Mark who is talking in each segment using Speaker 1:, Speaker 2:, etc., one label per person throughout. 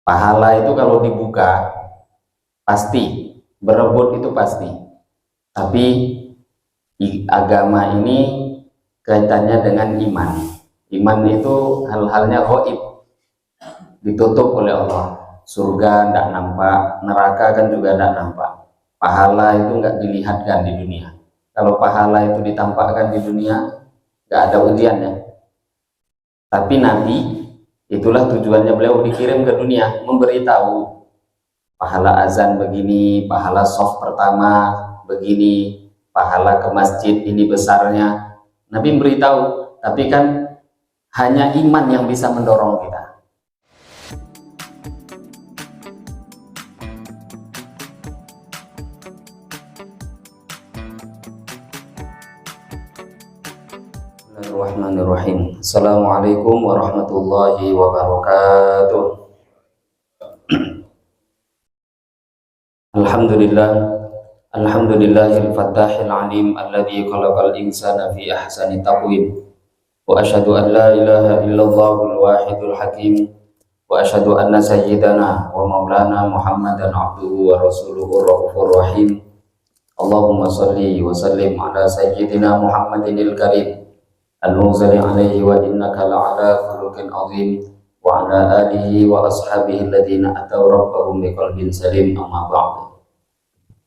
Speaker 1: Pahala itu kalau dibuka pasti, berebut itu pasti. Tapi agama ini kaitannya dengan iman. Iman itu hal-halnya gaib, ditutup oleh Allah. Surga tidak nampak, neraka kan juga tidak nampak. Pahala itu nggak dilihatkan di dunia. Kalau pahala itu ditampakkan di dunia, nggak ada ujiannya. Tapi Nabi, itulah tujuannya beliau dikirim ke dunia, memberitahu pahala azan begini, pahala shaf pertama begini, pahala ke masjid ini besarnya. Nabi memberitahu, tapi kan hanya iman yang bisa mendorong kita. Bismillahirrahmanirrahim. Assalamualaikum warahmatullahi wabarakatuh. Alhamdulillahil fattahil alim alladzi khalaqal insana fi ahsani taqwim. Wa asyhadu an la ilaha illallahul wahidul hakim. Wa asyhadu anna sayyidana wa maulana Muhammadan abduhu wa rasuluhur raufur rahim. Allahumma shalli wa sallim ala sayyidina Muhammadinil karim al-munzali alaihi wa innaka la'ala khuluqin azim wa ala alihi wa ashabihi alladhina ataw rabbahum biqalbin salim, amma ba'd.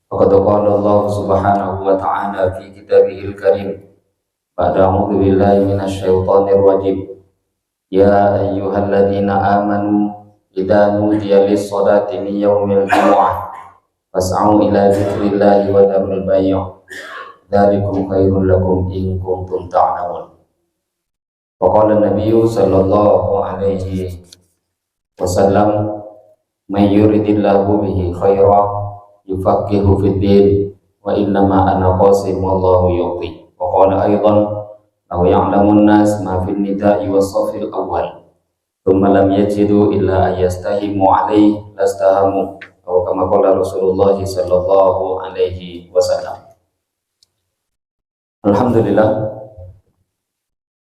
Speaker 1: Faqad qala Allah subhanahu wa ta'ala fi kitabihil karim ba'da a'udzu billahi minasy syaithanir rajim. Ya ayyuhalladzina amanu idza nudiya lis-shalati min yaumil jumu'ah fas'au ila dzikrillahi wa dharul bay'. Dzalikum khairul lakum in kuntum ta'lamun. Faqala Nabi sallallahu alaihi wasallam, "May yuridillahu bihi khairan yufaqihu fid din wa innama ana qasim wallahu yu'ti." Wa qala aidan, "Law ya'lamun nas ma fil nida'i was safil awwal thumma lam yajidu illa ayastahimu alaihi lastahamu." Atau kama qala Rasulullah sallallahu alaihi wasallam. Alhamdulillah.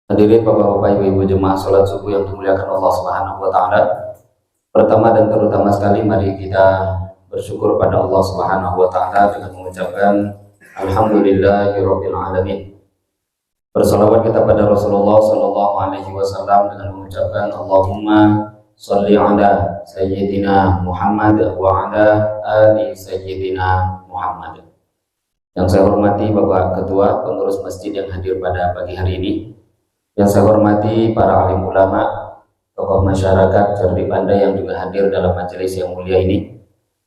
Speaker 1: Hadirin bapak-bapak, ibu-ibu jemaah salat subuh yang dimuliakan Allah Subhanahu wa taala. Pertama dan terutama sekali mari kita bersyukur pada Allah Subhanahu wa taala dengan mengucapkan alhamdulillahirabbil alamin. Bersalawat kita pada Rasulullah sallallahu alaihi wasallam dengan mengucapkan Allahumma shalli ala sayyidina Muhammad wa ala ali sayyidina Muhammad. Yang saya hormati Bapak Ketua Pengurus Masjid yang hadir pada pagi hari ini, yang saya hormati para alim ulama, tokoh masyarakat cerdik pandai yang juga hadir dalam majelis yang mulia ini,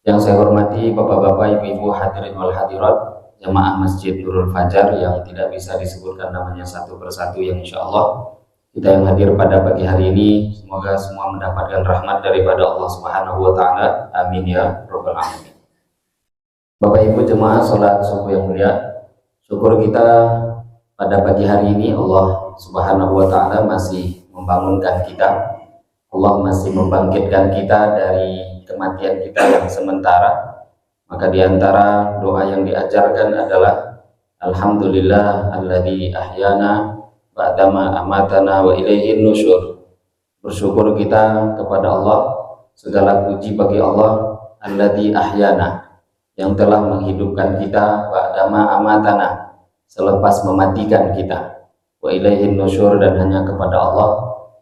Speaker 1: yang saya hormati bapak-bapak, ibu-ibu hadirin wal hadirat, jamaah Masjid Nurul Fajar yang tidak bisa disebutkan namanya satu persatu, yang insya Allah kita yang hadir pada pagi hari ini semoga semua mendapatkan rahmat daripada Allah Subhanahu wa taala. Amin ya rabbal alamin. Bapak ibu jemaah salat subuh yang mulia, syukur kita pada pagi hari ini Allah Subhanahu wa ta'ala masih membangunkan kita. Allah masih membangkitkan kita dari kematian kita yang sementara. Maka diantara doa yang diajarkan adalah alhamdulillah alladzi ahyana ba'dama amatana wa ilaihin nusyur. Bersyukur kita kepada Allah, segala puji bagi Allah alladzi ahyana, yang telah menghidupkan kita ba'dama amatana, selepas mematikan kita, wa ilaihin nusyur, dan hanya kepada Allah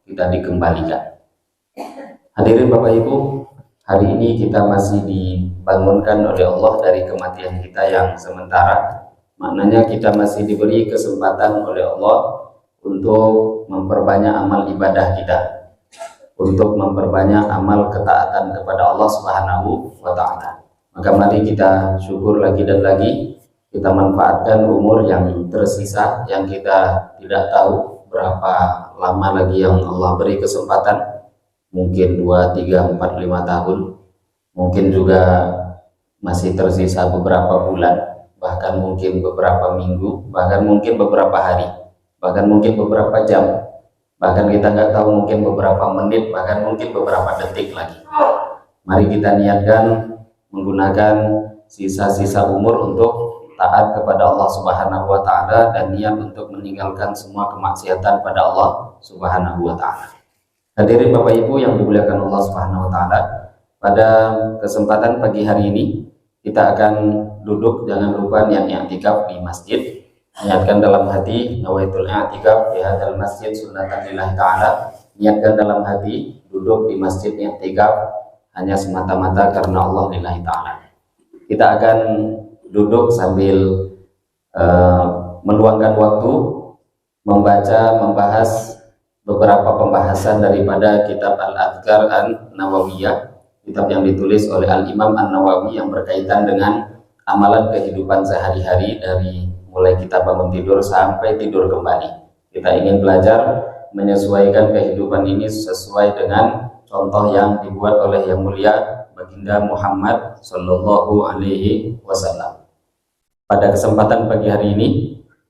Speaker 1: kita dikembalikan. Hadirin Bapak Ibu, hari ini kita masih dibangunkan oleh Allah dari kematian kita yang sementara. Maknanya kita masih diberi kesempatan oleh Allah untuk memperbanyak amal ibadah kita, untuk memperbanyak amal ketaatan kepada Allah Subhanahu wa ta'ala. Maka mari kita syukur lagi dan lagi, kita manfaatkan umur yang tersisa, yang kita tidak tahu berapa lama lagi yang Allah beri kesempatan, mungkin 2, 3, 4, 5 tahun, mungkin juga masih tersisa beberapa bulan, bahkan mungkin beberapa minggu, bahkan mungkin beberapa hari, bahkan mungkin beberapa jam, bahkan kita nggak tahu mungkin beberapa menit, bahkan mungkin beberapa detik lagi. Mari kita niatkan menggunakan sisa-sisa umur untuk taat kepada Allah Subhanahu wa ta'ala dan niat untuk meninggalkan semua kemaksiatan pada Allah Subhanahu wa ta'ala. Hadirin Bapak Ibu yang dimuliakan Allah Subhanahu wa ta'ala, Pada kesempatan pagi hari ini kita akan duduk, jangan lupa niat i'tikaf di masjid. Niatkan dalam hati nawaitul i'tikaf di hadzal masjid sunnatan lillahi ta'ala. Niatkan dalam hati duduk di masjid i'tikaf hanya semata-mata karena Allah lillahi ta'ala. Kita akan duduk sambil meluangkan waktu membaca, membahas beberapa pembahasan daripada kitab Al-Adhkar An-Nawawiyah, kitab yang ditulis oleh Al-Imam An-Nawawi yang berkaitan dengan amalan kehidupan sehari-hari dari mulai kita bangun tidur sampai tidur kembali. Kita ingin belajar menyesuaikan kehidupan ini sesuai dengan contoh yang dibuat oleh yang mulia Baginda Muhammad Sallallahu Alaihi Wasallam. Pada kesempatan pagi hari ini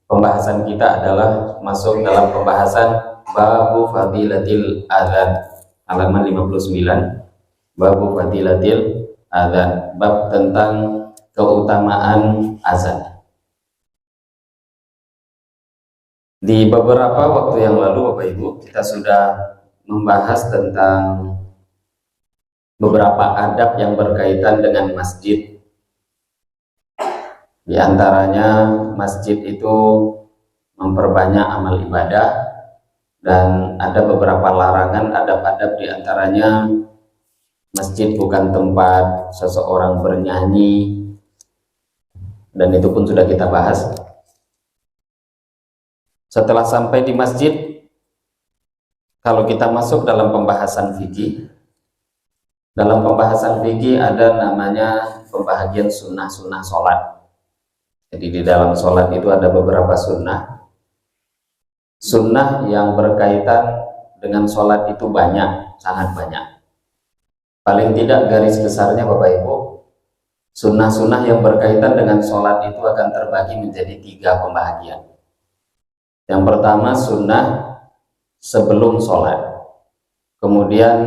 Speaker 1: pembahasan kita adalah masuk dalam pembahasan Babu Fadilatil Adzan, halaman 59. Babu Fadilatil Adzan, bab tentang keutamaan azan. Di beberapa waktu yang lalu Bapak Ibu kita sudah membahas tentang beberapa adab yang berkaitan dengan masjid. Di antaranya masjid itu memperbanyak amal ibadah, dan ada beberapa larangan adab-adab, di antaranya masjid bukan tempat seseorang bernyanyi, dan itu pun sudah kita bahas. Setelah sampai di masjid, kalau kita masuk dalam pembahasan fikih, dalam pembahasan fikih ada namanya pembahagian sunnah-sunnah sholat. Jadi di dalam sholat itu ada beberapa sunnah. Sunnah yang berkaitan dengan sholat itu banyak, sangat banyak. Paling tidak garis besarnya Bapak Ibu, sunnah-sunnah yang berkaitan dengan sholat itu akan terbagi menjadi 3 pembahagian. Yang pertama sunnah sebelum sholat. Kemudian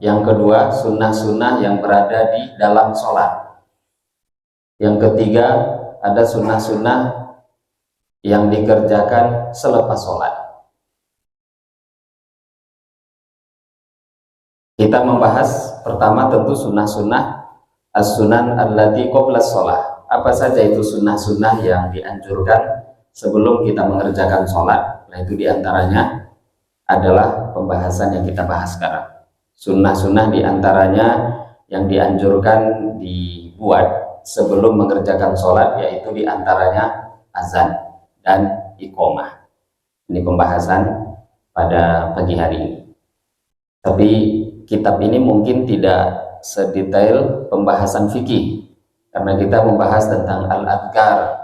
Speaker 1: yang kedua sunnah-sunnah yang berada di dalam sholat. Yang ketiga ada sunnah-sunnah yang dikerjakan selepas sholat. Kita membahas pertama tentu sunnah-sunnah as-sunan allati qabla sholat. Apa saja itu sunnah-sunnah yang dianjurkan sebelum kita mengerjakan sholat? Nah itu diantaranya adalah pembahasan yang kita bahas sekarang. Sunnah-sunnah diantaranya yang dianjurkan dibuat sebelum mengerjakan sholat, yaitu diantaranya azan dan iqomah. Ini pembahasan pada pagi hari ini. Tapi kitab ini mungkin tidak sedetail pembahasan fikih, karena kita membahas tentang al-adhkar,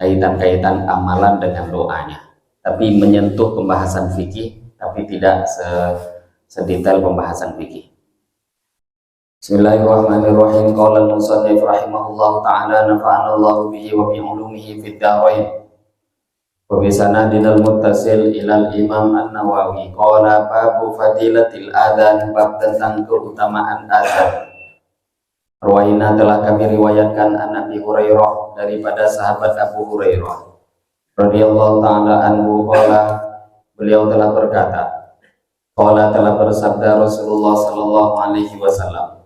Speaker 1: kaitan-kaitan amalan dengan doanya, tapi menyentuh pembahasan fikih, tapi tidak sedetail pembahasan fikih. Bismillahirrahmanirrahim. Qala al-musannif rahimahullahu ta'ala nafa'anallahu bihi wa bi ulumihi fid dharain. Wa bi sanadinal muttasil ilal Imam An-Nawawi qala babu fadilatil adzan, bab tentang keutamaan azan. Rawaina telah kami riwayatkan an Abi Hurairah, daripada sahabat Abu Hurairah radhiyallahu ta'ala anhu qala, beliau telah berkata, qala telah bersabda Rasulullah sallallahu alaihi wasallam,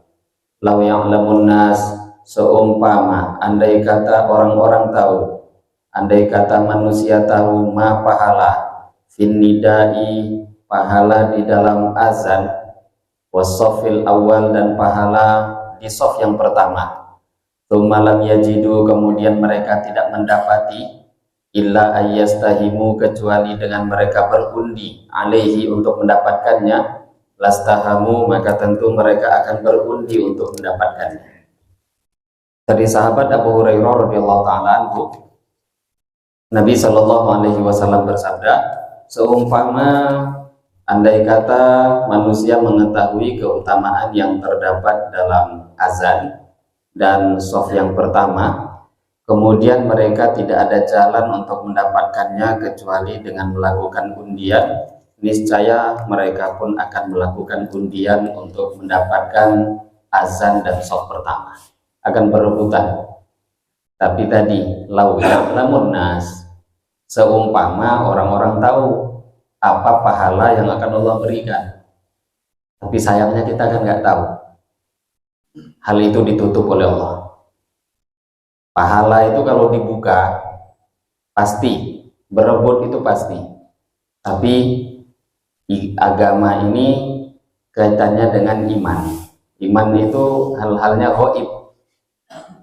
Speaker 1: law ya'lamun nas, seumpama andai kata orang-orang tahu, andai kata manusia tahu, ma pahala fin nidai, pahala di dalam azan, wasofil awal, dan pahala di sof yang pertama, malam yajidu, kemudian mereka tidak mendapati, illa ayyastahimu, kecuali dengan mereka berundi, alaihi, untuk mendapatkannya, lastahamu, maka tentu mereka akan berundi untuk mendapatkannya. Dari sahabat Abu Hurairah radhiyallahu ta'ala anhu, Nabi Shallallahu Alaihi Wasallam bersabda, seumpama andai kata manusia mengetahui keutamaan yang terdapat dalam azan dan sof yang pertama, kemudian mereka tidak ada jalan untuk mendapatkannya kecuali dengan melakukan undian, niscaya mereka pun akan melakukan undian untuk mendapatkan azan dan sof pertama, akan berebutan. Tapi tadi lau ya'lamun nas, seumpama orang-orang tahu apa pahala yang akan Allah berikan, tapi sayangnya kita kan nggak tahu. hal itu ditutup oleh Allah. Pahala itu kalau dibuka pasti, berebut itu pasti. Tapi agama ini kaitannya dengan iman. Iman itu hal-halnya gaib,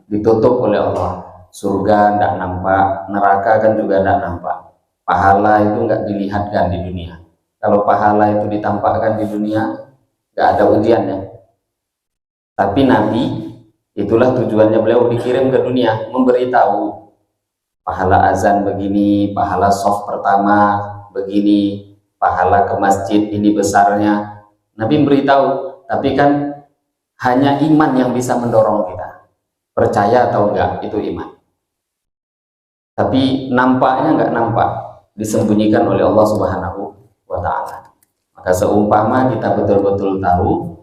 Speaker 1: ditutup oleh Allah. Surga tidak nampak, neraka kan juga tidak nampak. Pahala itu nggak dilihatkan di dunia. Kalau pahala itu ditampakkan di dunia, nggak ada ujiannya. Tapi Nabi, itulah tujuannya beliau dikirim ke dunia, memberitahu pahala azan begini, pahala shaf pertama begini, pahala ke masjid ini besarnya. Nabi memberitahu, tapi kan hanya iman yang bisa mendorong kita. Percaya atau enggak, itu iman. Tapi nampaknya enggak nampak, disembunyikan oleh Allah Subhanahu wa Ta'ala. Maka seumpama kita betul-betul tahu,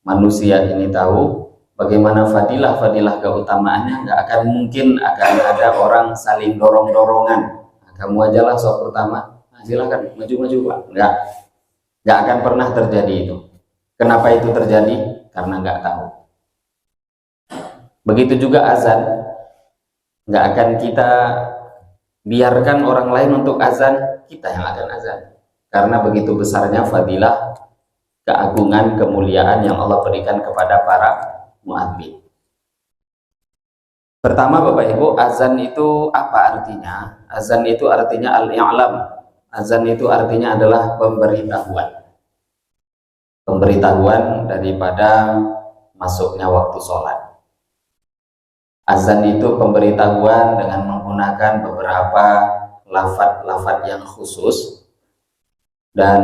Speaker 1: manusia ini tahu bagaimana fadilah keutamaannya, enggak akan mungkin akan ada orang saling dorong-dorongan. Nah, kamu ajalah shaf pertama, nah, silakan maju-maju Pak. Enggak akan pernah terjadi itu. Kenapa itu terjadi? Karena enggak tahu. Begitu juga azan, nggak akan kita biarkan orang lain untuk azan, kita yang akan azan. Karena begitu besarnya fadilah, keagungan, kemuliaan yang Allah berikan kepada para muadzin. Pertama Bapak Ibu, azan itu apa artinya? Azan itu artinya al-i'lam. Azan itu artinya adalah pemberitahuan. Pemberitahuan daripada masuknya waktu sholat. Azan itu pemberitahuan dengan menggunakan beberapa lafaz-lafaz yang khusus, dan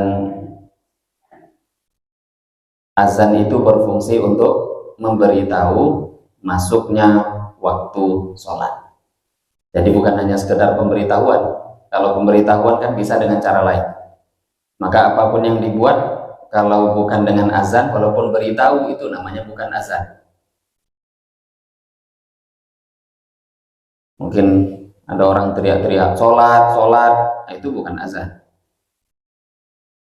Speaker 1: azan itu berfungsi untuk memberitahu masuknya waktu sholat. Jadi bukan hanya sekedar pemberitahuan. Kalau pemberitahuan kan bisa dengan cara lain. Maka apapun yang dibuat, kalau bukan dengan azan, walaupun beritahu, itu namanya bukan azan. Mungkin ada orang teriak-teriak sholat, nah itu bukan azan.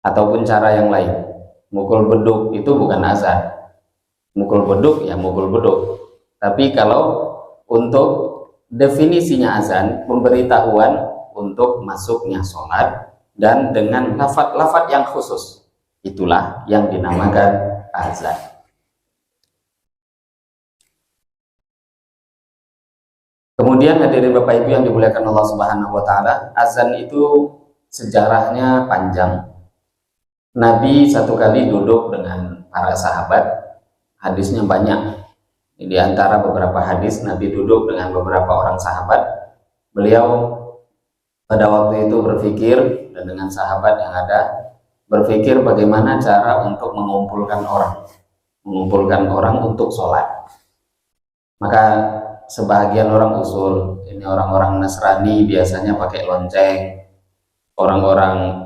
Speaker 1: Ataupun cara yang lain, mukul beduk itu bukan azan. Mukul beduk ya mukul beduk. Tapi kalau untuk definisinya azan, pemberitahuan untuk masuknya sholat dan dengan lafaz-lafaz yang khusus, itulah yang dinamakan azan. Kemudian hadirin Bapak Ibu yang dimuliakan Allah Subhanahu wa Ta'ala, azan itu sejarahnya panjang. Nabi satu kali duduk dengan para sahabat, hadisnya banyak. Di antara beberapa hadis, Nabi duduk dengan beberapa orang sahabat. Beliau pada waktu itu berpikir, dan dengan sahabat yang ada, berpikir bagaimana cara untuk mengumpulkan orang untuk sholat. Maka sebagian orang usul, ini orang-orang Nasrani biasanya pakai lonceng, orang-orang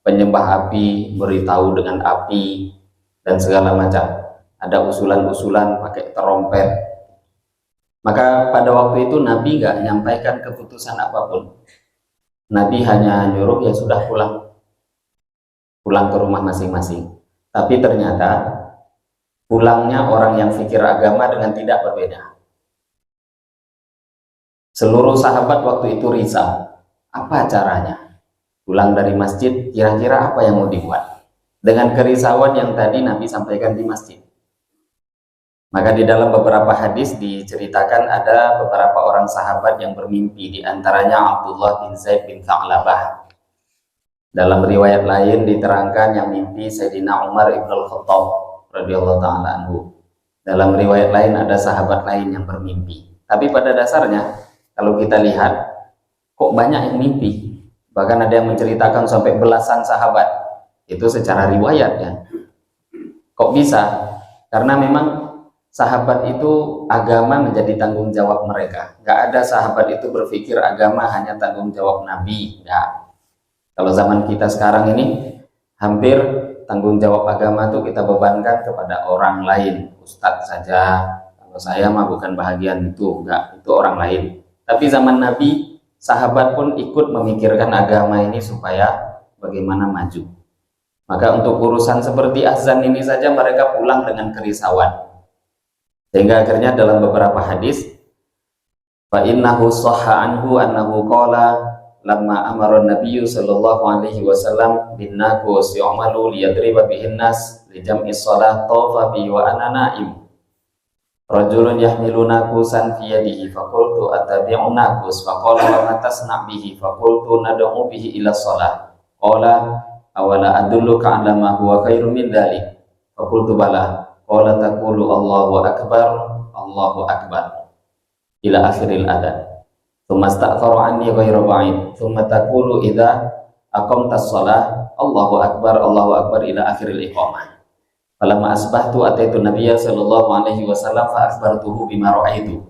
Speaker 1: penyembah api beritahu dengan api dan segala macam. Ada usulan-usulan pakai terompet. Maka pada waktu itu Nabi nggak menyampaikan keputusan apapun. Nabi hanya nyuruh ya sudah pulang ke rumah masing-masing. Tapi ternyata pulangnya orang yang fikir agama dengan tidak berbeda. Seluruh sahabat waktu itu risau, apa caranya? Pulang dari masjid, kira-kira apa yang mau dibuat? Dengan kerisauan yang tadi Nabi sampaikan di masjid. Maka di dalam beberapa hadis diceritakan ada beberapa orang sahabat yang bermimpi, di antaranya Abdullah bin Zaid bin Tha'labah. Dalam riwayat lain diterangkan yang mimpi Sayyidina Umar ibn al-Khattab radhiyallahu ta'ala anhu. Dalam riwayat lain ada sahabat lain yang bermimpi. Tapi pada dasarnya kalau kita lihat, kok banyak yang mimpi. Bahkan ada yang menceritakan sampai belasan sahabat. Itu secara riwayat ya. Kok bisa? Karena memang sahabat itu agama menjadi tanggung jawab mereka. Gak ada sahabat itu berpikir agama hanya tanggung jawab Nabi. Gak. Kalau zaman kita sekarang ini, hampir tanggung jawab agama itu kita bebankan kepada orang lain. Ustadz saja. Kalau saya mah bukan bahagian itu. Enggak, itu orang lain. Tapi zaman Nabi, sahabat pun ikut memikirkan agama ini supaya bagaimana maju. Maka untuk urusan seperti azan ini saja mereka pulang dengan kerisauan. Sehingga akhirnya dalam beberapa hadis, fa innahu shahha anhu annahu qala lamma amara an-nabiyyu sallallahu alaihi wasallam bin naqus yu'malu liyadriba bihin nas li jam'i shalah tawafa bi wa ana na'im rajulun yahmilu naqusan fi yadihi faqultu attabi'u naqus faqala wa ma tasna' bihi faqultu nad'u bihi ila shalah qala awala adulluka 'ala ma huwa khairu min dhalik faqultu bala qala taqulu Allahu akbar ila akhiril adhan thumma ista'khara anni ghairu ba'id thumma taqulu idza aqamtas shalah Allahu akbar ila akhiril iqamah. Falamma asbahtu ataitu nabiyya sallallahu alaihi wasallam fa akhbartuhu bima ra'aitu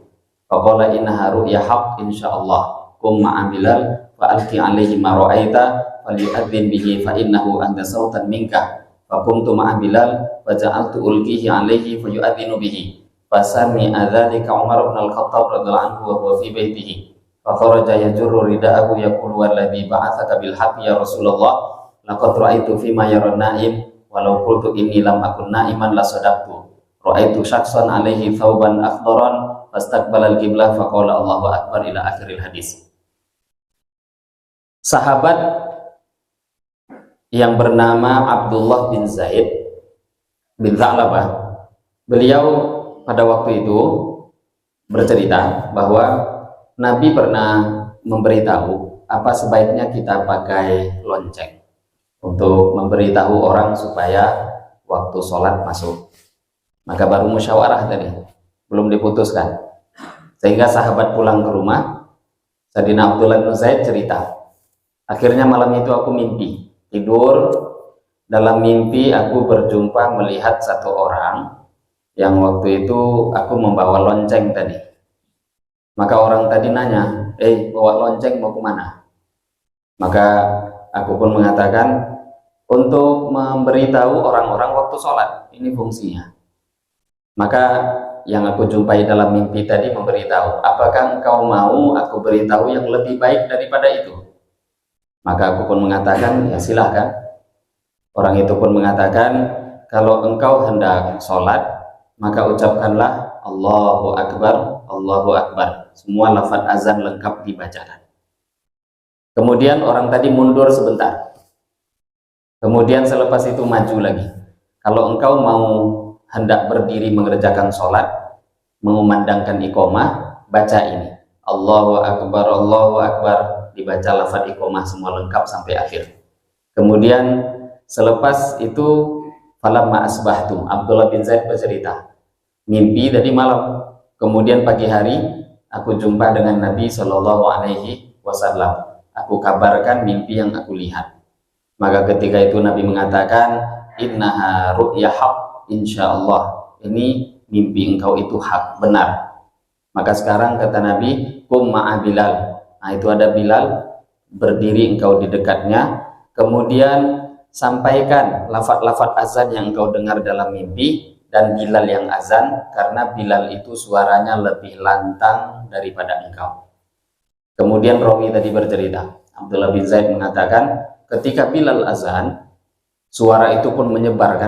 Speaker 1: faqala innaha ru'ya haqq insyaallah qum ma'a Bilal fa alqi alaihi ma ra'aita falyu'adzin bihi fa innahu anda sautan minka fa qumtu ma'a Bilal fa ja'altu ulqihi alaihi fa yu'adzinu bihi fasami adzalika Umar bin Al-Khattab radhiyallahu anhu wa huwa fi baitihi fa kharaja yajurru ridaahu yaqulu walladzi ba'atsaka bil haqqi ya Rasulullah laqad ra'aitu fima yara na'im walau qultu inni lam akun na'iman la sadaqtu ra'aitu syakhsan alaihi thawban akhdaran fastaqbala al-qiblah faqala Allahu akbar ila akhiril hadis. Sahabat yang bernama Abdullah bin Zaid bin Tha'labah, beliau pada waktu itu bercerita bahwa Nabi pernah memberitahu apa sebaiknya kita pakai lonceng untuk memberitahu orang supaya waktu sholat masuk. Maka baru musyawarah tadi, belum diputuskan. Sehingga sahabat pulang ke rumah, Sayyidina Abdullah bin Zaid cerita, akhirnya malam itu aku mimpi, tidur, dalam mimpi aku berjumpa melihat satu orang yang waktu itu aku membawa lonceng tadi. Maka orang tadi nanya, bawa lonceng mau kemana? Maka aku pun mengatakan, untuk memberitahu orang-orang waktu sholat, ini fungsinya. Maka yang aku jumpai dalam mimpi tadi memberitahu, apakah engkau mau aku beritahu yang lebih baik daripada itu? Maka aku pun mengatakan, ya silahkan. Orang itu pun mengatakan, kalau engkau hendak sholat, maka ucapkanlah Allahu Akbar, Allahu Akbar. Semua lafaz azan lengkap dibacakan. Kemudian orang tadi mundur sebentar. Kemudian selepas itu maju lagi. Kalau engkau mau hendak berdiri mengerjakan sholat, mengumandangkan iqomah, baca ini. Allahu Akbar, dibaca lafaz iqomah semua lengkap sampai akhir. Kemudian selepas itu, falamma asbahtu, Abdullah bin Zaid bercerita, mimpi tadi malam. Kemudian pagi hari, aku jumpa dengan Nabi Shallallahu Alaihi Wasallam. Aku kabarkan mimpi yang aku lihat. Maka ketika itu Nabi mengatakan, innaha ru'ya haq, insyaallah ini mimpi engkau itu hak, benar. Maka sekarang kata Nabi, kum ma'a Bilal. Nah itu ada Bilal, berdiri engkau di dekatnya, kemudian sampaikan lafaz-lafaz azan yang engkau dengar dalam mimpi, dan Bilal yang azan, karena Bilal itu suaranya lebih lantang daripada engkau. Kemudian rawi tadi bercerita, Abdullah bin Zaid mengatakan, ketika Bilal azan, suara itu pun menyebar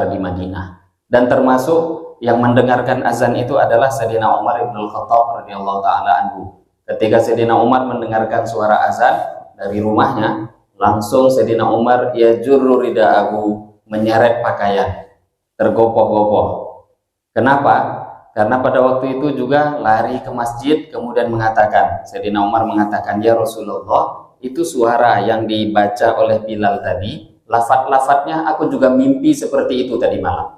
Speaker 1: di Madinah. Dan termasuk yang mendengarkan azan itu adalah Sayyidina Umar bin Al-Khattab radhiyallahu taala anhu. Ketika Sayyidina Umar mendengarkan suara azan dari rumahnya, langsung Sayyidina Umar yajurru ridaahu, menyeret pakaian, tergopoh-gopoh. Kenapa? Karena pada waktu itu juga lari ke masjid, kemudian mengatakan, Sayyidina Umar mengatakan, ya Rasulullah, itu suara yang dibaca oleh Bilal tadi, lafaz-lafaznya aku juga mimpi seperti itu tadi malam.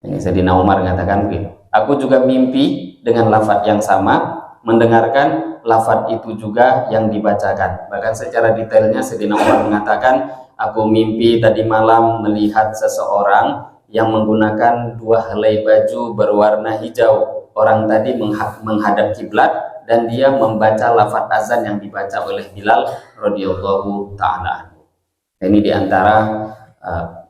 Speaker 1: Ini Sayyidina Umar mengatakan begitu. Aku juga mimpi dengan lafaz yang sama, mendengarkan lafaz itu juga yang dibacakan. Bahkan secara detailnya Sayyidina Umar mengatakan, aku mimpi tadi malam melihat seseorang yang menggunakan 2 helai baju berwarna hijau. Orang tadi menghadap kiblat, dan dia membaca lafaz azan yang dibaca oleh Bilal radhiyallahu taala. Ini diantara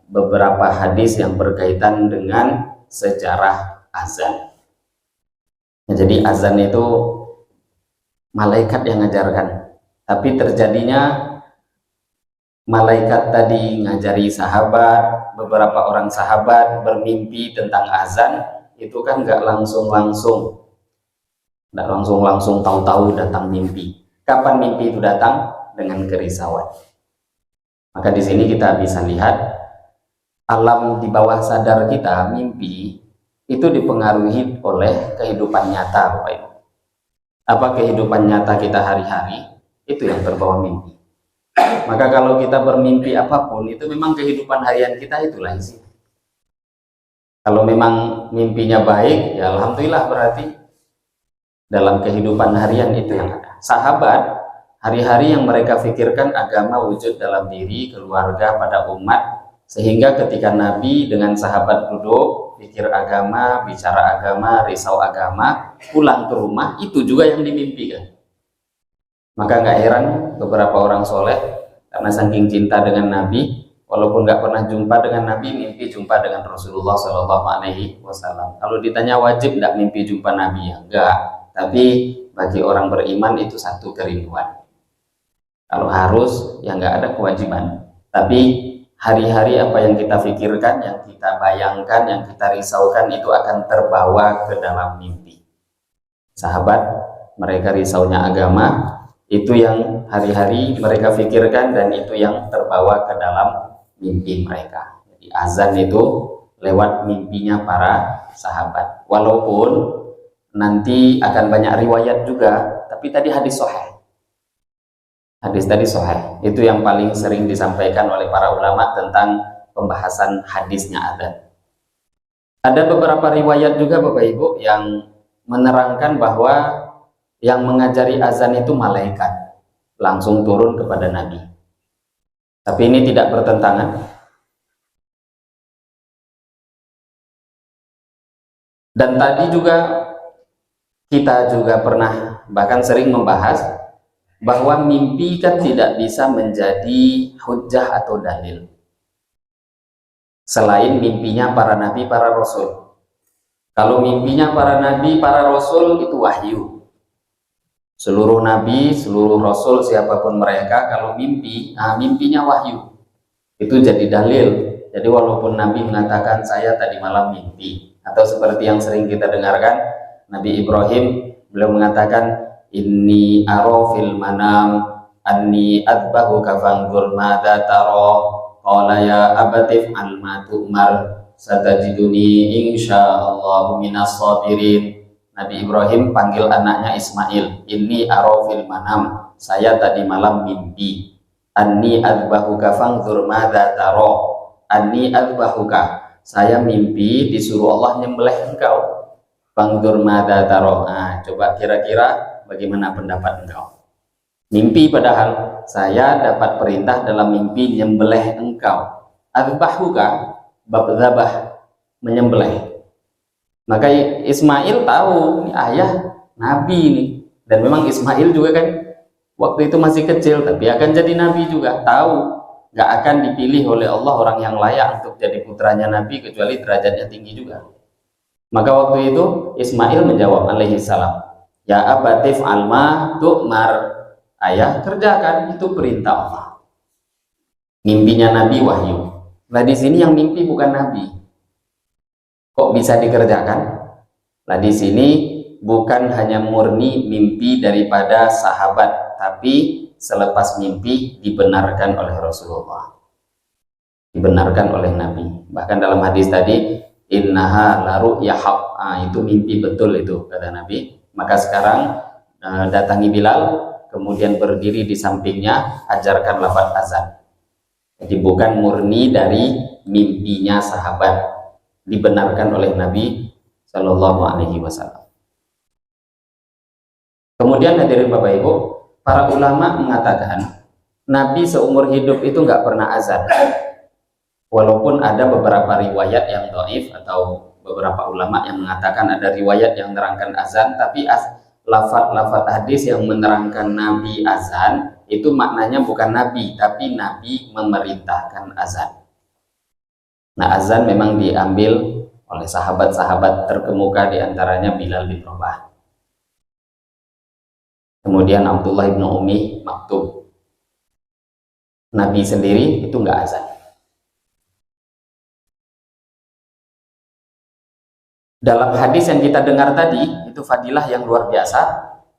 Speaker 1: beberapa hadis yang berkaitan dengan sejarah azan. Jadi azan itu malaikat yang ngajarkan, tapi terjadinya malaikat tadi ngajari sahabat, beberapa orang sahabat bermimpi tentang azan, itu kan nggak langsung-langsung, tahu-tahu datang mimpi. Kapan mimpi itu datang? Dengan kerisauan. Maka di sini kita bisa lihat alam di bawah sadar kita, mimpi itu dipengaruhi oleh kehidupan nyata, Bapak Ibu. Apa kehidupan nyata kita hari-hari itu yang terbawa mimpi. Maka kalau kita bermimpi apapun, itu memang kehidupan harian kita itulah isi. Kalau memang mimpinya baik, ya alhamdulillah, berarti dalam kehidupan harian itu yang ada. Sahabat, hari-hari yang mereka pikirkan agama wujud dalam diri, keluarga, pada umat, sehingga ketika Nabi dengan sahabat duduk, pikir agama, bicara agama, risau agama, pulang ke rumah, itu juga yang dimimpikan. Maka nggak heran beberapa orang soleh karena saking cinta dengan Nabi, walaupun nggak pernah jumpa dengan Nabi, mimpi jumpa dengan Rasulullah Shallallahu Alaihi Wasallam. Kalau ditanya wajib nggak mimpi jumpa Nabi, ya enggak. Tapi bagi orang beriman itu satu kerinduan. Kalau harus, ya nggak ada kewajiban. Tapi hari-hari apa yang kita pikirkan, yang kita bayangkan, yang kita risaukan itu akan terbawa ke dalam mimpi. Sahabat, mereka risaunya agama, itu yang hari-hari mereka pikirkan dan itu yang terbawa ke dalam mimpi mereka. Jadi azan itu lewat mimpinya para sahabat. Walaupun nanti akan banyak riwayat juga, tapi tadi hadis sahih. Hadis tadi sahih. Itu yang paling sering disampaikan oleh para ulama tentang pembahasan hadisnya azan. Ada beberapa riwayat juga Bapak Ibu yang menerangkan bahwa yang mengajari azan itu malaikat langsung turun kepada Nabi. Tapi ini tidak bertentangan. Dan tadi juga kita juga pernah bahkan sering membahas bahwa mimpi kan tidak bisa menjadi hujjah atau dalil selain mimpinya para nabi, para rasul. Kalau mimpinya para nabi, para rasul itu wahyu. Seluruh nabi, seluruh rasul, siapapun mereka, kalau mimpi, mimpinya wahyu. Itu jadi dalil. Jadi walaupun Nabi mengatakan saya tadi malam mimpi, atau seperti yang sering kita dengarkan, Nabi Ibrahim beliau mengatakan inni aro fil manam anni adbahuka fanzur madza tara qala ya abatif al ma tu'mar satajiduni insyaallahu minas sabirin. Nabi Ibrahim panggil anaknya Ismail, inni aro fil manam, saya tadi malam mimpi, anni adbahuka fanzur madza tara, anni adbahuka, saya mimpi disuruh Allah nyembelih engkau, fanzur madza tara. Coba kira-kira bagaimana pendapat engkau? Mimpi padahal saya dapat perintah dalam mimpi nyembelih engkau. Adbahuka, bab dzabah, menyembelih. Maka Ismail tahu ini ayah nabi ini, dan memang Ismail juga kan waktu itu masih kecil tapi akan jadi nabi juga, tahu nggak akan dipilih oleh Allah orang yang layak untuk jadi putranya nabi kecuali derajatnya tinggi juga. Maka waktu itu Ismail menjawab alaihi salam, ya abatif alma tu'mar, ayah kerjakan, itu perintah Allah. Mimpinya nabi wahyu. Nah di sini yang mimpi bukan nabi. Kok bisa dikerjakan? Nah di sini bukan hanya murni mimpi daripada sahabat, tapi selepas mimpi dibenarkan oleh Rasulullah, dibenarkan oleh Nabi. Bahkan dalam hadis tadi, innaha la ru'ya haq, itu mimpi betul itu kata Nabi. Maka sekarang datangi Bilal, kemudian berdiri di sampingnya, ajarkan lafaz azan. Jadi bukan murni dari mimpinya sahabat, dibenarkan oleh Nabi Shallallahu Alaihi Wasallam. Kemudian hadirin Bapak Ibu, para ulama mengatakan Nabi seumur hidup itu nggak pernah azan, walaupun ada beberapa riwayat yang dhaif atau beberapa ulama yang mengatakan ada riwayat yang menerangkan azan, tapi lafaz-lafaz hadis yang menerangkan Nabi azan itu maknanya bukan Nabi, tapi Nabi memerintahkan azan. Nah azan memang diambil oleh sahabat-sahabat terkemuka, diantaranya Bilal bin Rabah, kemudian Abdullah bin Umi Maktub, Nabi sendiri itu nggak azan. Dalam hadis yang kita dengar tadi, itu fadilah yang luar biasa.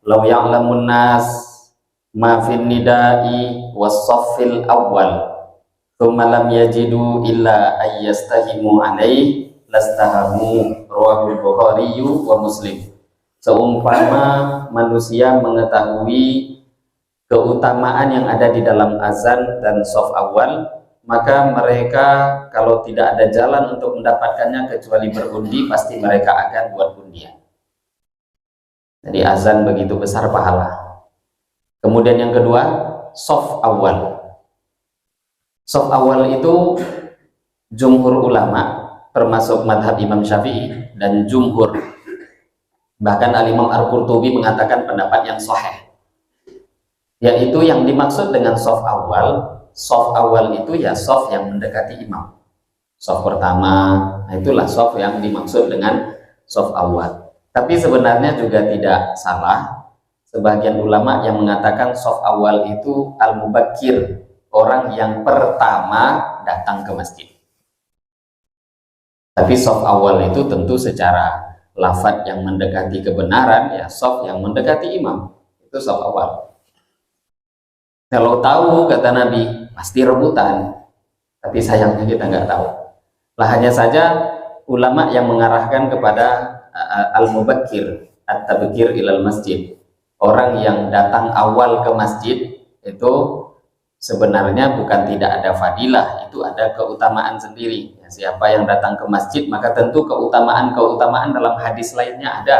Speaker 1: Lau ya'lamun nas ma fin nida'i was-saffil awwal tsumma lam yajidu illa ayyastahimu alaihi lastahamu, rawahul Bukhari wa Muslim. Seumpama manusia mengetahui keutamaan yang ada di dalam azan dan shaf awal, maka mereka kalau tidak ada jalan untuk mendapatkannya kecuali berundi, pasti mereka akan buat undian. Jadi azan begitu besar pahala. Kemudian yang kedua, shaf awal. Shaf awal itu jumhur ulama, termasuk madhab Imam Syafi'i dan jumhur, bahkan Al-Imam Al-Qurtubi mengatakan pendapat yang sahih, yaitu yang dimaksud dengan shaf awal itu ya shaf yang mendekati imam. Shaf pertama, itulah shaf yang dimaksud dengan shaf awal. Tapi sebenarnya juga tidak salah. Sebagian ulama yang mengatakan shaf awal itu al-mubakkir, orang yang pertama datang ke masjid. Tapi shaf awal itu tentu secara lafadz yang mendekati kebenaran, ya shaf yang mendekati imam, itu shaf awal. Kalau tahu, kata Nabi, pasti rebutan. Tapi sayangnya kita nggak tahu. Lah hanya saja ulama yang mengarahkan kepada al-mubakkir, at-tabkir ilal masjid. Orang yang datang awal ke masjid itu sebenarnya bukan tidak ada fadilah, itu ada keutamaan sendiri. Ya, siapa yang datang ke masjid, maka tentu keutamaan dalam hadis lainnya ada.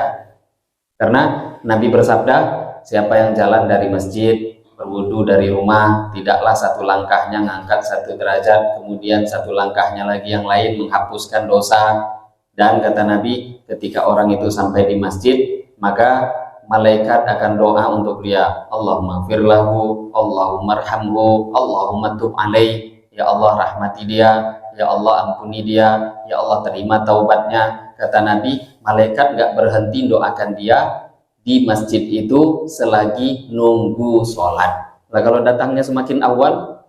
Speaker 1: Karena Nabi bersabda, siapa yang jalan dari masjid, berwudu dari rumah, tidaklah satu langkahnya ngangkat satu derajat, kemudian satu langkahnya lagi yang lain menghapuskan dosa. Dan kata Nabi, ketika orang itu sampai di masjid, maka malaikat akan doa untuk dia, Allahumma firlahu, Allahumma arhamhu, Allahumma tub alaih. Ya Allah rahmati dia, ya Allah ampuni dia, ya Allah terima taubatnya. Kata Nabi, malaikat gak berhenti doakan dia di masjid itu selagi nunggu sholat. Nah, kalau datangnya semakin awal,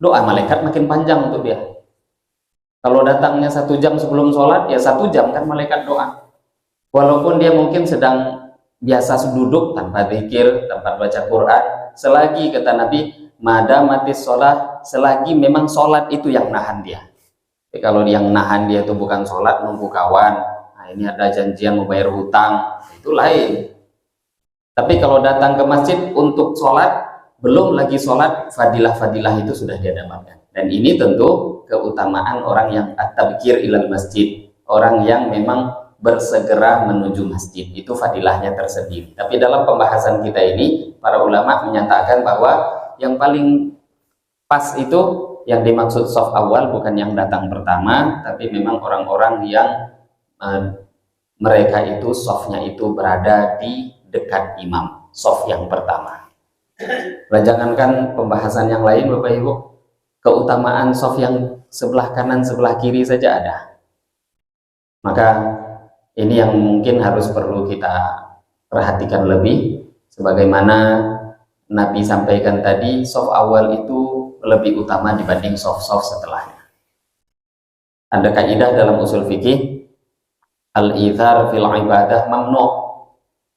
Speaker 1: doa malaikat makin panjang untuk dia. Kalau datangnya 1 jam sebelum sholat, ya 1 jam kan malaikat doa. Walaupun dia mungkin sedang biasa duduk tanpa zikir, tanpa baca Quran, selagi kata Nabi, madamatis sholat, selagi memang sholat itu yang nahan dia. Jadi kalau yang nahan dia itu bukan sholat, nunggu kawan, nah ini ada janjian mau bayar hutang, itu lain. Tapi kalau datang ke masjid untuk sholat, belum lagi sholat, fadilah-fadilah itu sudah dia dapatkan. Dan ini tentu keutamaan orang yang at-tabkir ilal masjid, orang yang memang bersegera menuju masjid, itu fadilahnya tersendiri. Tapi dalam pembahasan kita ini, para ulama menyatakan bahwa yang paling pas itu yang dimaksud shaf awal bukan yang datang pertama, tapi memang orang-orang yang mereka itu shafnya itu berada di dekat imam, shaf yang pertama. Jangankan pembahasan yang lain, Bapak Ibu, keutamaan shaf yang sebelah kanan sebelah kiri saja ada. Maka ini yang mungkin harus perlu kita perhatikan lebih, sebagaimana Nabi sampaikan tadi, shaf awal itu lebih utama dibanding shaf-shaf setelahnya. Ada kaidah dalam usul fikih, al-ithar fil ibadah mamnu',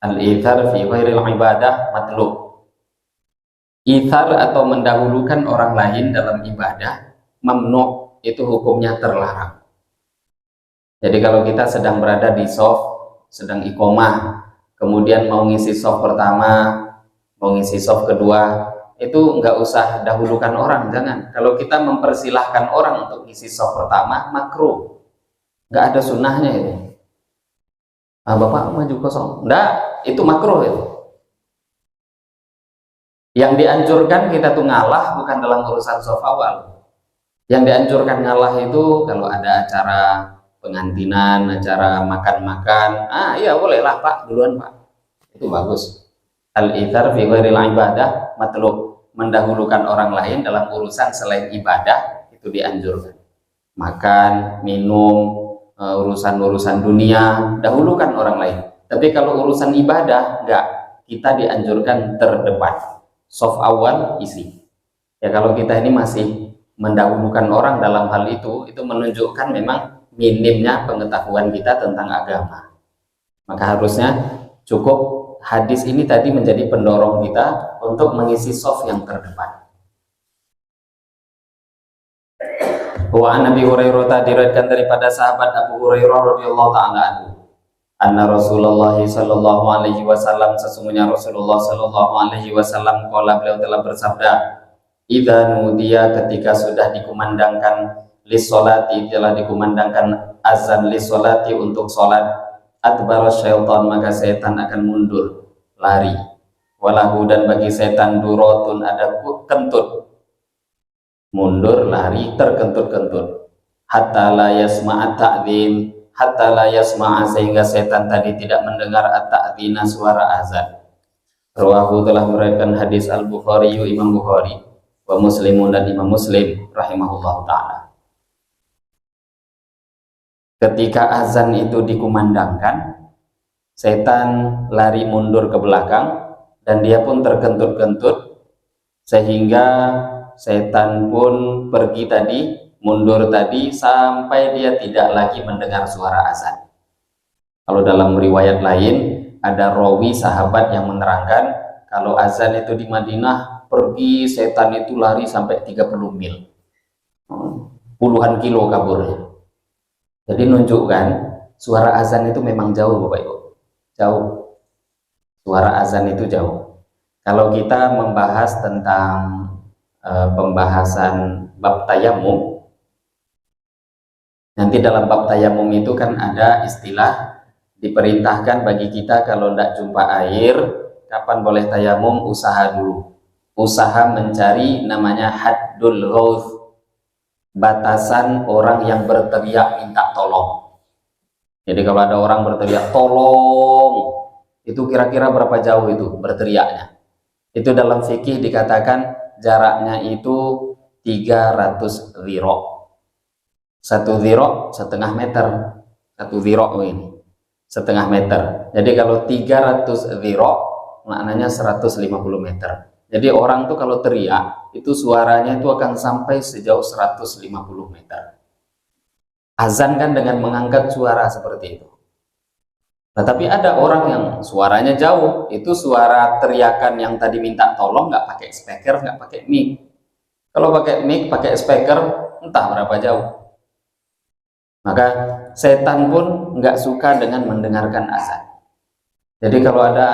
Speaker 1: al-ithar fi ghairil ibadah matlub. Ithar atau mendahulukan orang lain dalam ibadah, mamnu', itu hukumnya terlarang. Jadi kalau kita sedang berada di shaf, sedang iqomah, kemudian mau ngisi shaf pertama, mau ngisi shaf kedua, itu nggak usah dahulukan orang, jangan. Kalau kita mempersilahkan orang untuk ngisi shaf pertama, makruh, nggak ada sunnahnya itu. Ah, Bapak maju kosong, enggak, itu makruh itu. Yang dianjurkan kita tuh ngalah bukan dalam urusan shaf awal. Yang dianjurkan ngalah itu kalau ada acara pengantinan, acara makan-makan, iya bolehlah Pak, duluan Pak, itu bagus. Al-ithar fi ghairil ibadah matlub, mendahulukan orang lain dalam urusan selain ibadah itu dianjurkan. Makan, minum, urusan-urusan dunia, dahulukan orang lain. Tapi kalau urusan ibadah enggak, kita dianjurkan terdepan, shaf awal isi. Ya kalau kita ini masih mendahulukan orang dalam hal itu menunjukkan memang minimnya pengetahuan kita tentang agama. Maka harusnya cukup hadis ini tadi menjadi pendorong kita untuk mengisi soft yang terdepan. Wa an Abi Hurairah diriwayatkan daripada sahabat Abu Hurairah radhiyallahu taala anhu, anna Rasulullah sallallahu alaihi wasallam, sesungguhnya Rasulullah sallallahu alaihi wasallam qala, beliau telah bersabda, idza nudiya, ketika sudah dikumandangkan lis salati, telah dikumandangkan azan lis salati untuk salat, adbara syaitan, maka setan akan mundur, lari, walahu, dan bagi setan durotun, ada kentut, mundur, lari, terkentut-kentut, hatta la yasma'a ta'dzin, hatta la yasma'a, sehingga setan tadi tidak mendengar at-ta'dzina, suara azan. Rawahu, telah meriwayatkan hadis Al-Bukhari, Imam Bukhari, wa Muslimun, dan Imam Muslim rahimahullahu ta'ala. Ketika azan itu dikumandangkan, setan lari mundur ke belakang dan dia pun terkentut-kentut, sehingga setan pun pergi tadi, mundur tadi, sampai dia tidak lagi mendengar suara azan. Kalau dalam riwayat lain ada rawi sahabat yang menerangkan kalau azan itu di Madinah, pergi setan itu lari sampai 30 mil, puluhan kilo kaburnya. Jadi menunjukkan suara azan itu memang jauh Bapak Ibu, jauh. Suara azan itu jauh. Kalau kita membahas tentang pembahasan bab tayamum, nanti dalam bab tayamum itu kan ada istilah, diperintahkan bagi kita kalau tidak jumpa air, kapan boleh tayamum, usaha dulu, usaha mencari, namanya haddul ghauth, batasan orang yang berteriak minta tolong. Jadi kalau ada orang berteriak tolong, itu kira-kira berapa jauh itu berteriaknya? Itu dalam fikih dikatakan jaraknya itu 300 dhiro. 1 dhiro setengah meter. 1 dhiro ini setengah meter. Jadi kalau 300 dhiro maknanya 150 meter. Jadi orang tuh kalau teriak itu suaranya itu akan sampai sejauh 150 meter. Azan kan dengan mengangkat suara seperti itu. Nah, tapi ada orang yang suaranya jauh, itu suara teriakan yang tadi minta tolong nggak pakai speaker, nggak pakai mic. Kalau pakai mic, pakai speaker, entah berapa jauh. Maka setan pun nggak suka dengan mendengarkan azan. Jadi kalau ada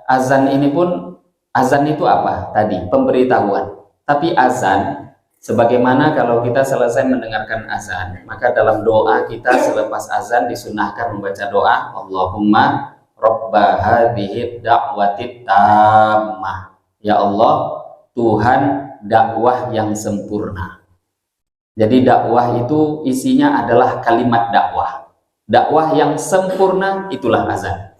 Speaker 1: azan ini pun, azan itu apa? Tadi pemberitahuan. Tapi azan, sebagaimana kalau kita selesai mendengarkan azan, maka dalam doa kita selepas azan disunahkan membaca doa, Allahumma Rabba hadhihi da'wati tammah. Ya Allah, Tuhan dakwah yang sempurna. Jadi dakwah itu isinya adalah kalimat dakwah. Dakwah yang sempurna itulah azan.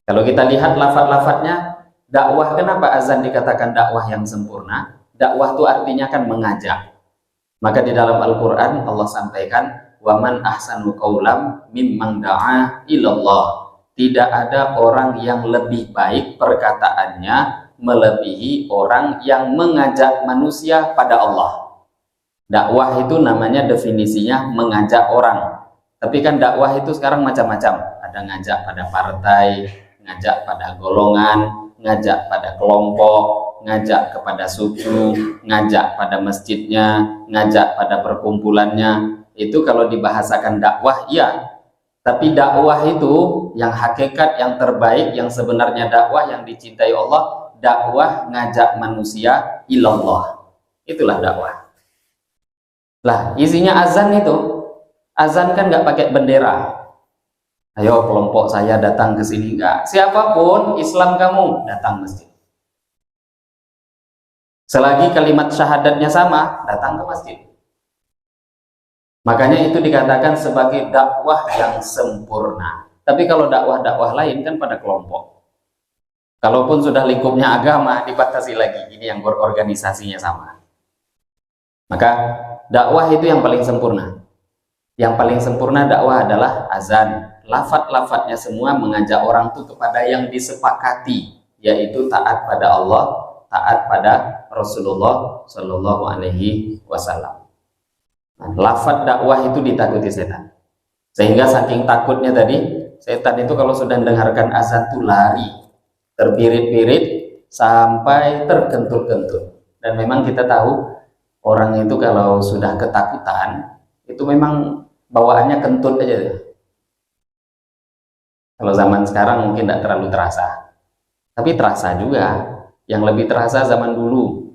Speaker 1: Kalau kita lihat lafaz-lafaznya, dakwah, kenapa azan dikatakan dakwah yang sempurna? Dakwah itu artinya kan mengajak. Maka di dalam Al-Quran Allah sampaikan, waman ahsanu qawlam mimman da'a ilallah. Tidak ada orang yang lebih baik perkataannya melebihi orang yang mengajak manusia pada Allah. Dakwah itu namanya definisinya mengajak orang. Tapi kan dakwah itu sekarang macam-macam. Ada ngajak pada partai, ngajak pada golongan, ngajak pada kelompok, ngajak kepada suku, ngajak pada masjidnya, ngajak pada perkumpulannya. Itu kalau dibahasakan dakwah, iya. Tapi dakwah itu yang hakikat, yang terbaik, yang sebenarnya dakwah yang dicintai Allah, dakwah ngajak manusia ilallah. Itulah dakwah. Lah, isinya azan itu, azan kan nggak pakai bendera. Ayo kelompok saya datang ke sini, enggak. Siapapun Islam kamu datang masjid. Selagi kalimat syahadatnya sama, datang ke masjid. Makanya itu dikatakan sebagai dakwah yang sempurna. Tapi kalau dakwah-dakwah lain kan pada kelompok. Kalaupun sudah lingkupnya agama, dibatasi lagi. Ini yang berorganisasinya sama. Maka dakwah itu yang paling sempurna. Yang paling sempurna dakwah adalah azan. Lafaz-lafaznya semua mengajak orang itu kepada yang disepakati, yaitu taat pada Allah, taat pada Rasulullah Shallallahu Alaihi Wasallam. Nah, lafaz dakwah itu ditakuti setan, sehingga saking takutnya tadi, setan itu kalau sudah mendengarkan azan tuh lari, terbirit-birit sampai tergentul-gentul. Dan memang kita tahu orang itu kalau sudah ketakutan itu memang bawaannya kentut aja. Kalau zaman sekarang mungkin tidak terlalu terasa, tapi terasa juga. Yang lebih terasa zaman dulu,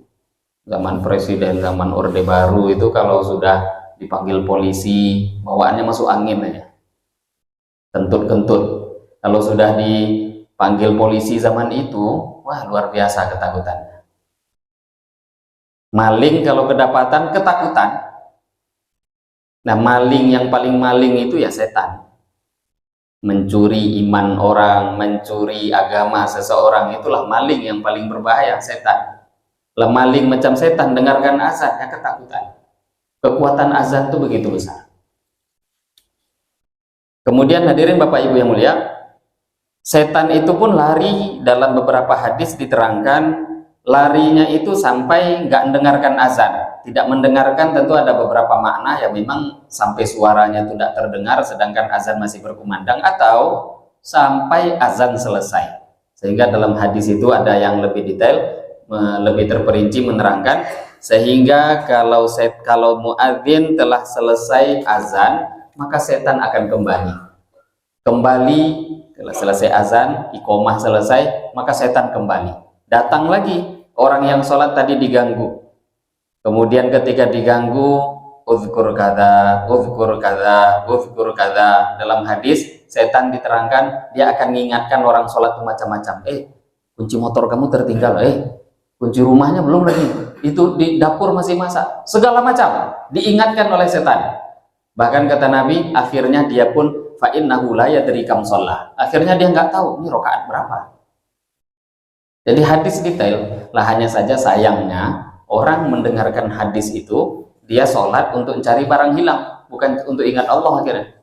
Speaker 1: zaman presiden, zaman orde baru itu kalau sudah dipanggil polisi bawaannya masuk angin aja, kentut-kentut. Kalau sudah dipanggil polisi zaman itu, wah luar biasa ketakutannya. Maling kalau kedapatan ketakutan. Nah, maling yang paling maling itu ya setan. Mencuri iman orang, mencuri agama seseorang, itulah maling yang paling berbahaya, setan. Lah maling macam setan dengarkan azan ya ketakutan. Kekuatan azan itu begitu besar. Kemudian hadirin Bapak Ibu yang mulia, setan itu pun lari. Dalam beberapa hadis diterangkan larinya itu sampai nggak mendengarkan azan. Tidak mendengarkan tentu ada beberapa makna ya, memang sampai suaranya itu tidak terdengar sedangkan azan masih berkumandang, atau sampai azan selesai. Sehingga dalam hadis itu ada yang lebih detail, lebih terperinci menerangkan, sehingga kalau muadzin telah selesai azan maka setan akan kembali setelah selesai azan, iqomah selesai, maka setan kembali datang lagi. Orang yang sholat tadi diganggu, kemudian ketika diganggu, uzkur kada, uzkur kada, uzkur kada. Dalam hadis setan diterangkan dia akan mengingatkan orang sholat itu macam-macam. Kunci motor kamu tertinggal, kunci rumahnya belum lagi, itu di dapur masih masak, segala macam diingatkan oleh setan. Bahkan kata Nabi, akhirnya dia pun fa innahu la yadri kam shalah. Akhirnya dia nggak tahu ini rakaat berapa. Jadi hadis detail lah, hanya saja sayangnya orang mendengarkan hadis itu dia sholat untuk mencari barang hilang, bukan untuk ingat Allah akhirnya.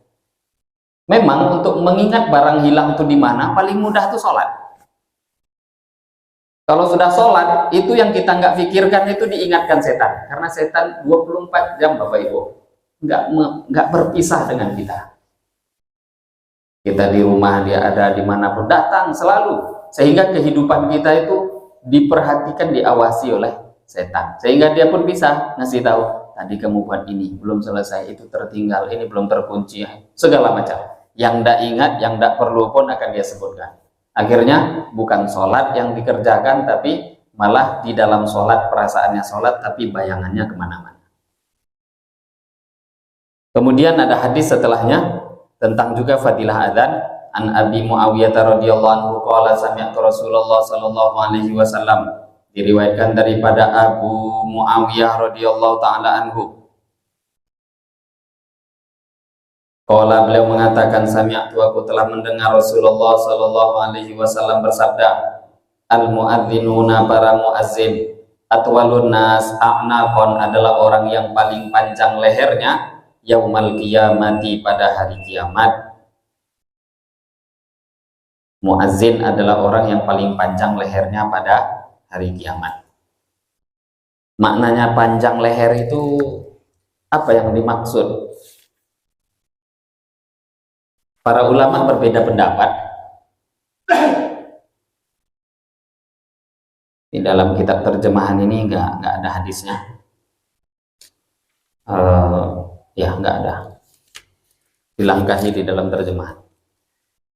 Speaker 1: Memang untuk mengingat barang hilang itu di mana paling mudah tuh sholat. Kalau sudah sholat, itu yang kita nggak pikirkan itu diingatkan setan, karena setan 24 jam Bapak Ibu nggak berpisah dengan kita. Kita di rumah, dia ada dimanapun, datang selalu, sehingga kehidupan kita itu diperhatikan, diawasi oleh setan, sehingga dia pun bisa ngasih tahu, tadi kamu buat ini belum selesai, itu tertinggal, ini belum terkunci, segala macam yang tidak ingat, yang tidak perlu pun akan dia sebutkan. Akhirnya bukan sholat yang dikerjakan, tapi malah di dalam sholat perasaannya sholat, tapi bayangannya kemana-mana. Kemudian ada hadis setelahnya tentang juga fadilah adzan. An Abi Muawiyah radhiyallahu anhu qala sami'tu Rasulullah sallallahu alaihi wasallam. Diriwayatkan daripada Abu Muawiyah radhiyallahu taala anhu. Qala, beliau mengatakan, sami'tu, aku telah mendengar Rasulullah sallallahu alaihi wasallam bersabda, al muadzinuna, para muazzin, atwalun nas a'naqon, adalah orang yang paling panjang lehernya, yaumal qiyamati, pada hari kiamat. Muazzin adalah orang yang paling panjang lehernya pada hari kiamat. Maknanya panjang leher itu apa yang dimaksud? Para ulama berbeda pendapat. Di dalam kitab terjemahan ini nggak ada hadisnya. Ya nggak ada. Dilangkahi di dalam terjemahan.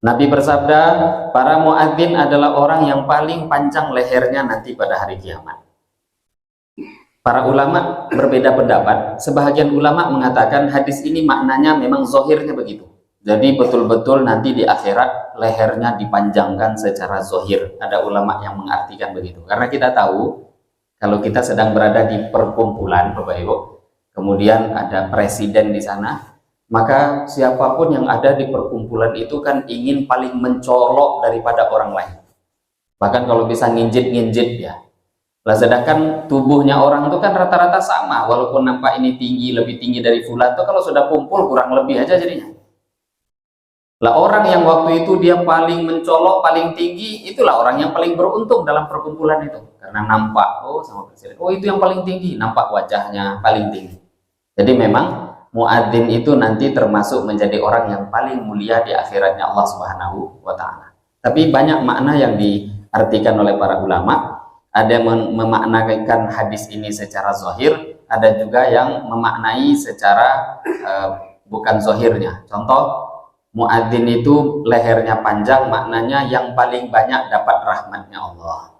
Speaker 1: Nabi bersabda, para muadzin adalah orang yang paling panjang lehernya nanti pada hari kiamat. Para ulama berbeda pendapat. Sebahagian ulama mengatakan hadis ini maknanya memang zohirnya begitu. Jadi betul-betul nanti di akhirat lehernya dipanjangkan secara zohir. Ada ulama yang mengartikan begitu. Karena kita tahu kalau kita sedang berada di perkumpulan, Bapak Ibu, kemudian ada presiden di sana, maka siapapun yang ada di perkumpulan itu kan ingin paling mencolok daripada orang lain. Bahkan kalau bisa nginjit-nginjit ya. Lah sedangkan tubuhnya orang itu kan rata-rata sama, walaupun nampak ini tinggi, lebih tinggi dari fulan, itu kalau sudah kumpul kurang lebih aja jadinya. Lah orang yang waktu itu dia paling mencolok, paling tinggi, itulah orang yang paling beruntung dalam perkumpulan itu. Karena nampak, oh sama presiden, oh itu yang paling tinggi, nampak wajahnya paling tinggi. Jadi memang muadzin itu nanti termasuk menjadi orang yang paling mulia di akhiratnya Allah Subhanahu wa Ta'ala. Tapi banyak makna yang diartikan oleh para ulama. Ada yang memaknakan hadis ini secara zahir, ada juga yang memaknai secara bukan zahirnya. Contoh, muadzin itu lehernya panjang, maknanya yang paling banyak dapat rahmatnya Allah.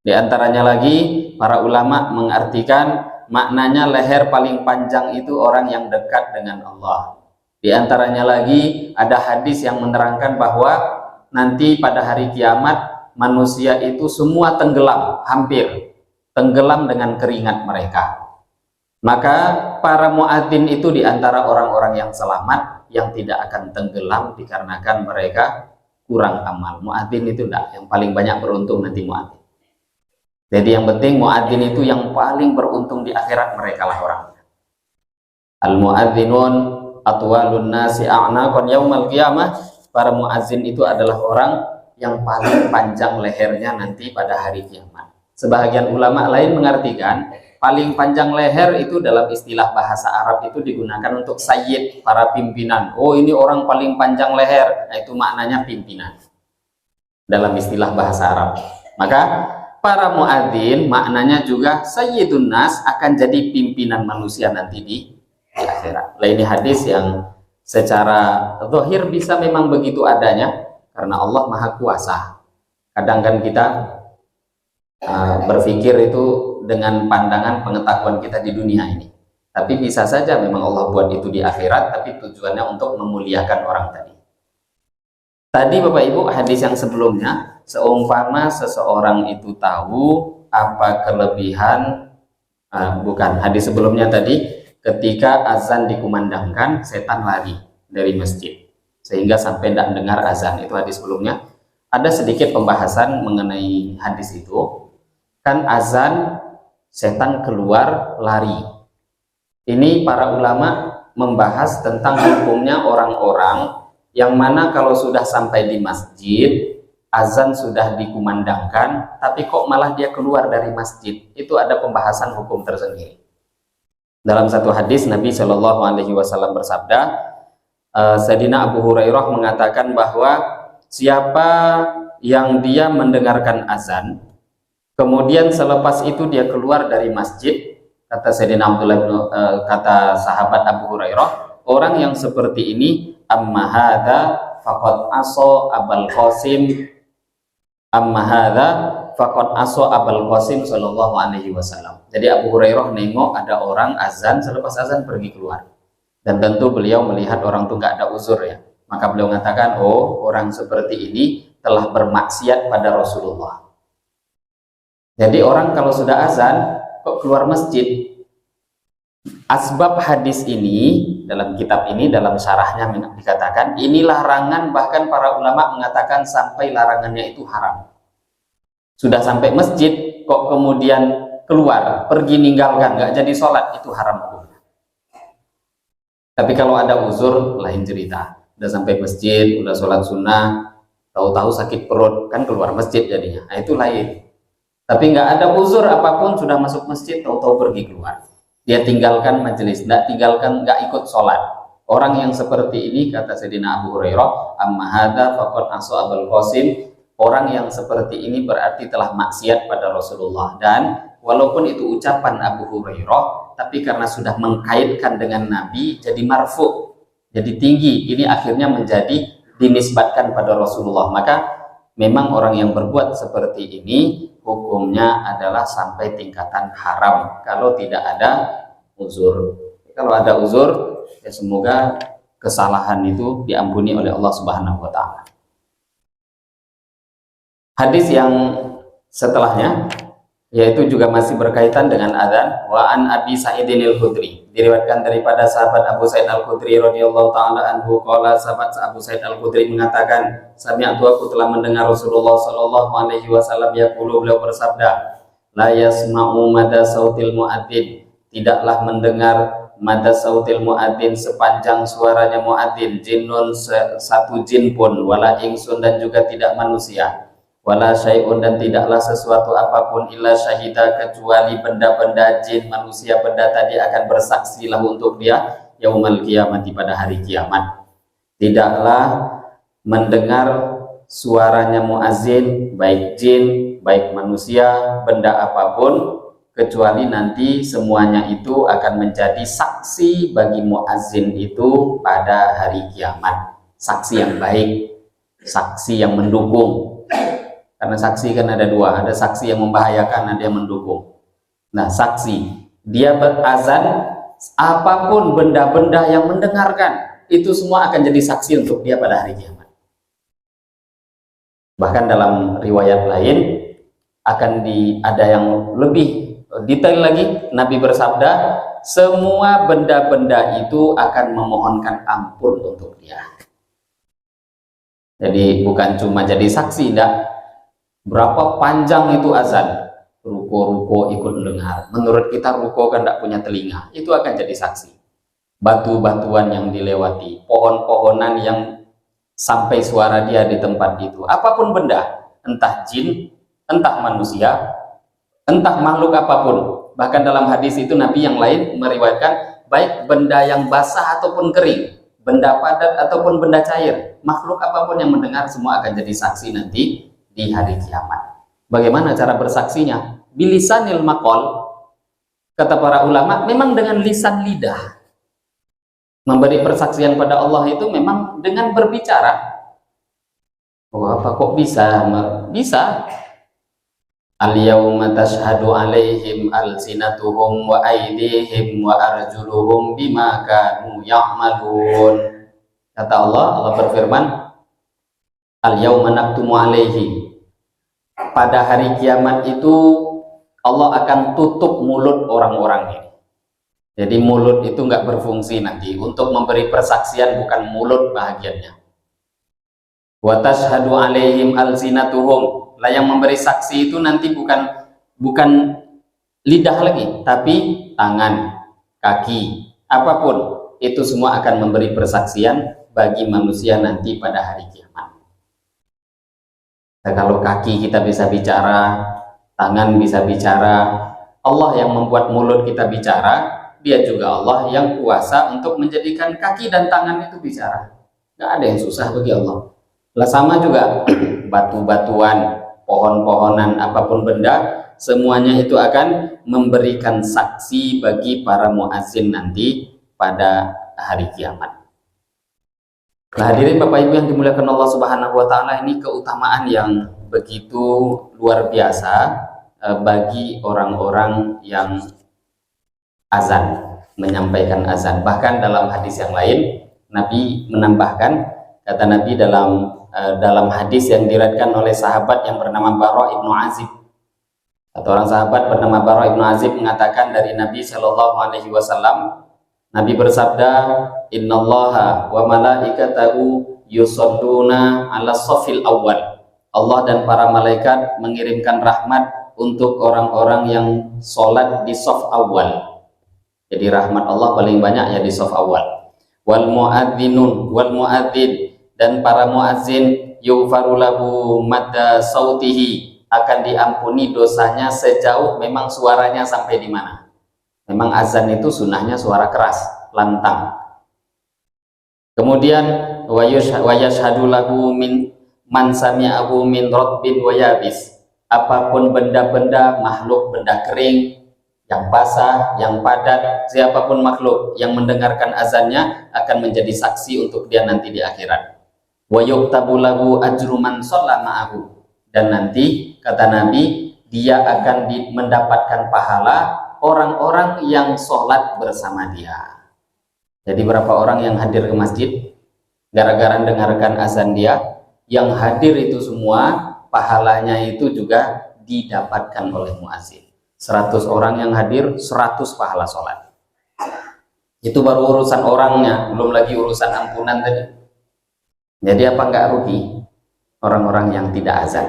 Speaker 1: Di antaranya lagi para ulama mengartikan maknanya leher paling panjang itu orang yang dekat dengan Allah. Di antaranya lagi ada hadis yang menerangkan bahwa nanti pada hari kiamat manusia itu semua tenggelam, hampir tenggelam dengan keringat mereka. Maka para muadzin itu di antara orang-orang yang selamat, yang tidak akan tenggelam dikarenakan mereka kurang amal. Muadzin itu enggak, yang paling banyak beruntung nanti muadzin. Jadi yang penting muadzin itu yang paling beruntung di akhirat, mereka lah orangnya. Al-muadzinun atwalun nasi a'naqan yaumal qiyamah. Para muadzin itu adalah orang yang paling panjang lehernya nanti pada hari kiamat. Sebahagian ulama lain mengartikan paling panjang leher itu dalam istilah bahasa Arab itu digunakan untuk sayyid, para pimpinan. Oh ini orang paling panjang leher, nah, itu maknanya pimpinan dalam istilah bahasa Arab. Maka para muadzin maknanya juga sayyidun nas, akan jadi pimpinan manusia nanti di akhirat. Nah, ini hadis yang secara zahir bisa memang begitu adanya karena Allah Maha Kuasa. Kadang kan kita berpikir itu dengan pandangan pengetahuan kita di dunia ini, tapi bisa saja memang Allah buat itu di akhirat, tapi tujuannya untuk memuliakan orang tadi. Tadi Bapak Ibu, hadis yang sebelumnya, seumpama seseorang itu tahu apa kelebihan, bukan, hadis sebelumnya tadi, ketika azan dikumandangkan, setan lari dari masjid sehingga sampai tidak mendengar azan. Itu hadis sebelumnya. Ada sedikit pembahasan mengenai hadis itu. Kan azan, setan keluar lari. Ini para ulama membahas tentang hukumnya orang-orang yang mana kalau sudah sampai di masjid, azan sudah dikumandangkan, tapi kok malah dia keluar dari masjid. Itu ada pembahasan hukum tersendiri. Dalam satu hadis Nabi Shallallahu Alaihi Wasallam bersabda, Sayyidina Abu Hurairah mengatakan bahwa siapa yang dia mendengarkan azan, kemudian selepas itu dia keluar dari masjid, kata Sayyidina Abdullah kata sahabat Abu Hurairah, orang yang seperti ini amma hadza faqad asa Abul Qasim, amma hadza faqad asa Abul Qasim sallallahu alaihi wasallam. Jadi Abu Hurairah nengok ada orang azan, selepas azan pergi keluar. Dan tentu beliau melihat orang itu nggak ada uzur ya. Maka beliau mengatakan, oh orang seperti ini telah bermaksiat pada Rasulullah. Jadi orang kalau sudah azan kok keluar masjid. Asbab hadis ini dalam kitab ini, dalam syarahnya dikatakan ini larangan, bahkan para ulama mengatakan sampai larangannya itu haram. Sudah sampai masjid kok kemudian keluar, pergi ninggalkan, nggak jadi sholat, itu haram hukumnya. Tapi kalau ada uzur lain cerita. Udah sampai masjid, udah sholat sunnah, tahu-tahu sakit perut, kan keluar masjid jadinya. Nah, itu lain. Tapi nggak ada uzur apapun, sudah masuk masjid, tahu-tahu pergi keluar. Dia tinggalkan majelis, nggak ikut sholat. Orang yang seperti ini, kata Sayyidina Abu Hurairah, amma hadza faqad asa Abul Qasim, orang yang seperti ini berarti telah maksiat pada Rasulullah. Dan walaupun itu ucapan Abu Hurairah, tapi karena sudah mengkaitkan dengan Nabi, jadi marfu, jadi tinggi. Ini akhirnya menjadi dinisbatkan pada Rasulullah. Maka memang orang yang berbuat seperti ini hukumnya adalah sampai tingkatan haram kalau tidak ada uzur. Kalau ada uzur, ya semoga kesalahan itu diampuni oleh Allah Subhanahu wa Ta'ala. Hadis yang setelahnya yaitu juga masih berkaitan dengan adzan. Wa an Abi Sa'idin al-Khudri, diriwayatkan daripada sahabat Abu Sa'id al-Khudri radhiyallahu taala anhu, qala, sahabat Abu Sa'id al-Khudri mengatakan, sami'tu, aku telah mendengar Rasulullah sallallahu alaihi wasallam yaqulu, beliau bersabda, la yasma'u mada sautil muadzin, tidaklah mendengar mada sautil muadzin, sepanjang suaranya muadzin, jinnun, satu jin pun, wala ingsun, dan juga tidak manusia, wala syai'un, dan tidaklah sesuatu apapun, illa syahida, kecuali benda-benda jin, manusia, benda tadi akan bersaksi lahu untuk dia yaumal kiamati, pada hari kiamat. Tidaklah mendengar suaranya muadzin, baik jin, baik manusia, benda apapun, kecuali nanti semuanya itu akan menjadi saksi bagi muadzin itu pada hari kiamat. Saksi yang baik, saksi yang mendukung. Karena saksi kan ada dua, ada saksi yang membahayakan, ada yang mendukung. Nah, saksi, dia berazan, apapun benda-benda yang mendengarkan, itu semua akan jadi saksi untuk dia pada hari kiamat. Bahkan dalam riwayat lain akan ada yang lebih detail lagi, Nabi bersabda, semua benda-benda itu akan memohonkan ampun untuk dia. Jadi bukan cuma jadi saksi, enggak. Berapa panjang itu azan, ruko-ruko ikut dengar. Menurut kita ruko kan enggak punya telinga, itu akan jadi saksi. Batu-batuan yang dilewati, pohon-pohonan yang sampai suara dia di tempat itu, apapun benda, entah jin, entah manusia, entah makhluk apapun. Bahkan dalam hadis itu Nabi yang lain meriwayatkan, baik benda yang basah ataupun kering, benda padat ataupun benda cair, makhluk apapun yang mendengar semua akan jadi saksi nanti di hari kiamat. Bagaimana cara bersaksinya? Bilisanil maqal, kata para ulama, memang dengan lisan lidah. Memberi persaksian pada Allah itu memang dengan berbicara. Oh, apa kok bisa? Bisa. Al-yawma tashhadu alaihim alsinatuhum wa aydihim wa arjuluhum bima kanu ya'malun. Kata Allah, Allah berfirman, al-yawma naktumu alaihi. Pada hari kiamat itu Allah akan tutup mulut orang-orang ini. Jadi mulut itu nggak berfungsi nanti untuk memberi persaksian, bukan mulut bahagiannya. Wa tashhadu alaihim alsinatuhum. Lah yang memberi saksi itu nanti bukan lidah lagi, tapi tangan, kaki, apapun itu semua akan memberi persaksian bagi manusia nanti pada hari kiamat. Nah, kalau kaki kita bisa bicara, tangan bisa bicara, Allah yang membuat mulut kita bicara, dia juga Allah yang kuasa untuk menjadikan kaki dan tangan itu bicara. Nggak ada yang susah bagi Allah. Lah sama juga batu-batuan, pohon-pohonan, apapun benda, semuanya itu akan memberikan saksi bagi para muadzin nanti pada hari kiamat. Nah, hadirin Bapak Ibu yang dimuliakan Allah Subhanahu wa taala, ini keutamaan yang begitu luar biasa bagi orang-orang yang azan, menyampaikan azan. Bahkan dalam hadis yang lain Nabi menambahkan, kata Nabi dalam hadis yang diriwayatkan oleh sahabat yang bernama Bara ibnu Azib, atau orang sahabat bernama Bara ibnu Azib mengatakan dari Nabi Shallallahu Alaihi Wasallam, Nabi bersabda, Innallaha wa malaikatahu yusholluna ala sofil awal. Allah dan para malaikat mengirimkan rahmat untuk orang-orang yang sholat di sof awal. Jadi rahmat Allah paling banyak ya di sof awal. Wal muadzinun wal muadzin, dan para muadzin yughfaru lahu madda sautihi, akan diampuni dosanya sejauh memang suaranya sampai di mana. Memang azan itu sunnahnya suara keras, lantang. Kemudian wa yashhadu lahu min man sami'ahu min ratbin wa yabis, apapun benda-benda makhluk, benda kering, yang basah, yang padat, siapapun makhluk yang mendengarkan azannya akan menjadi saksi untuk dia nanti di akhirat. Wa yuktabu lahu ajru man shalla ma'ahu, dan nanti kata Nabi dia akan mendapatkan pahala orang-orang yang sholat bersama dia. Jadi berapa orang yang hadir ke masjid gara-gara dengarkan azan dia, yang hadir itu semua pahalanya itu juga didapatkan oleh muadzin. 100 orang yang hadir, 100 pahala sholat. Itu baru urusan orangnya, belum lagi urusan ampunan tadi. Jadi apa enggak rugi orang-orang yang tidak azan?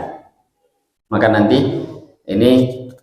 Speaker 1: Maka nanti ini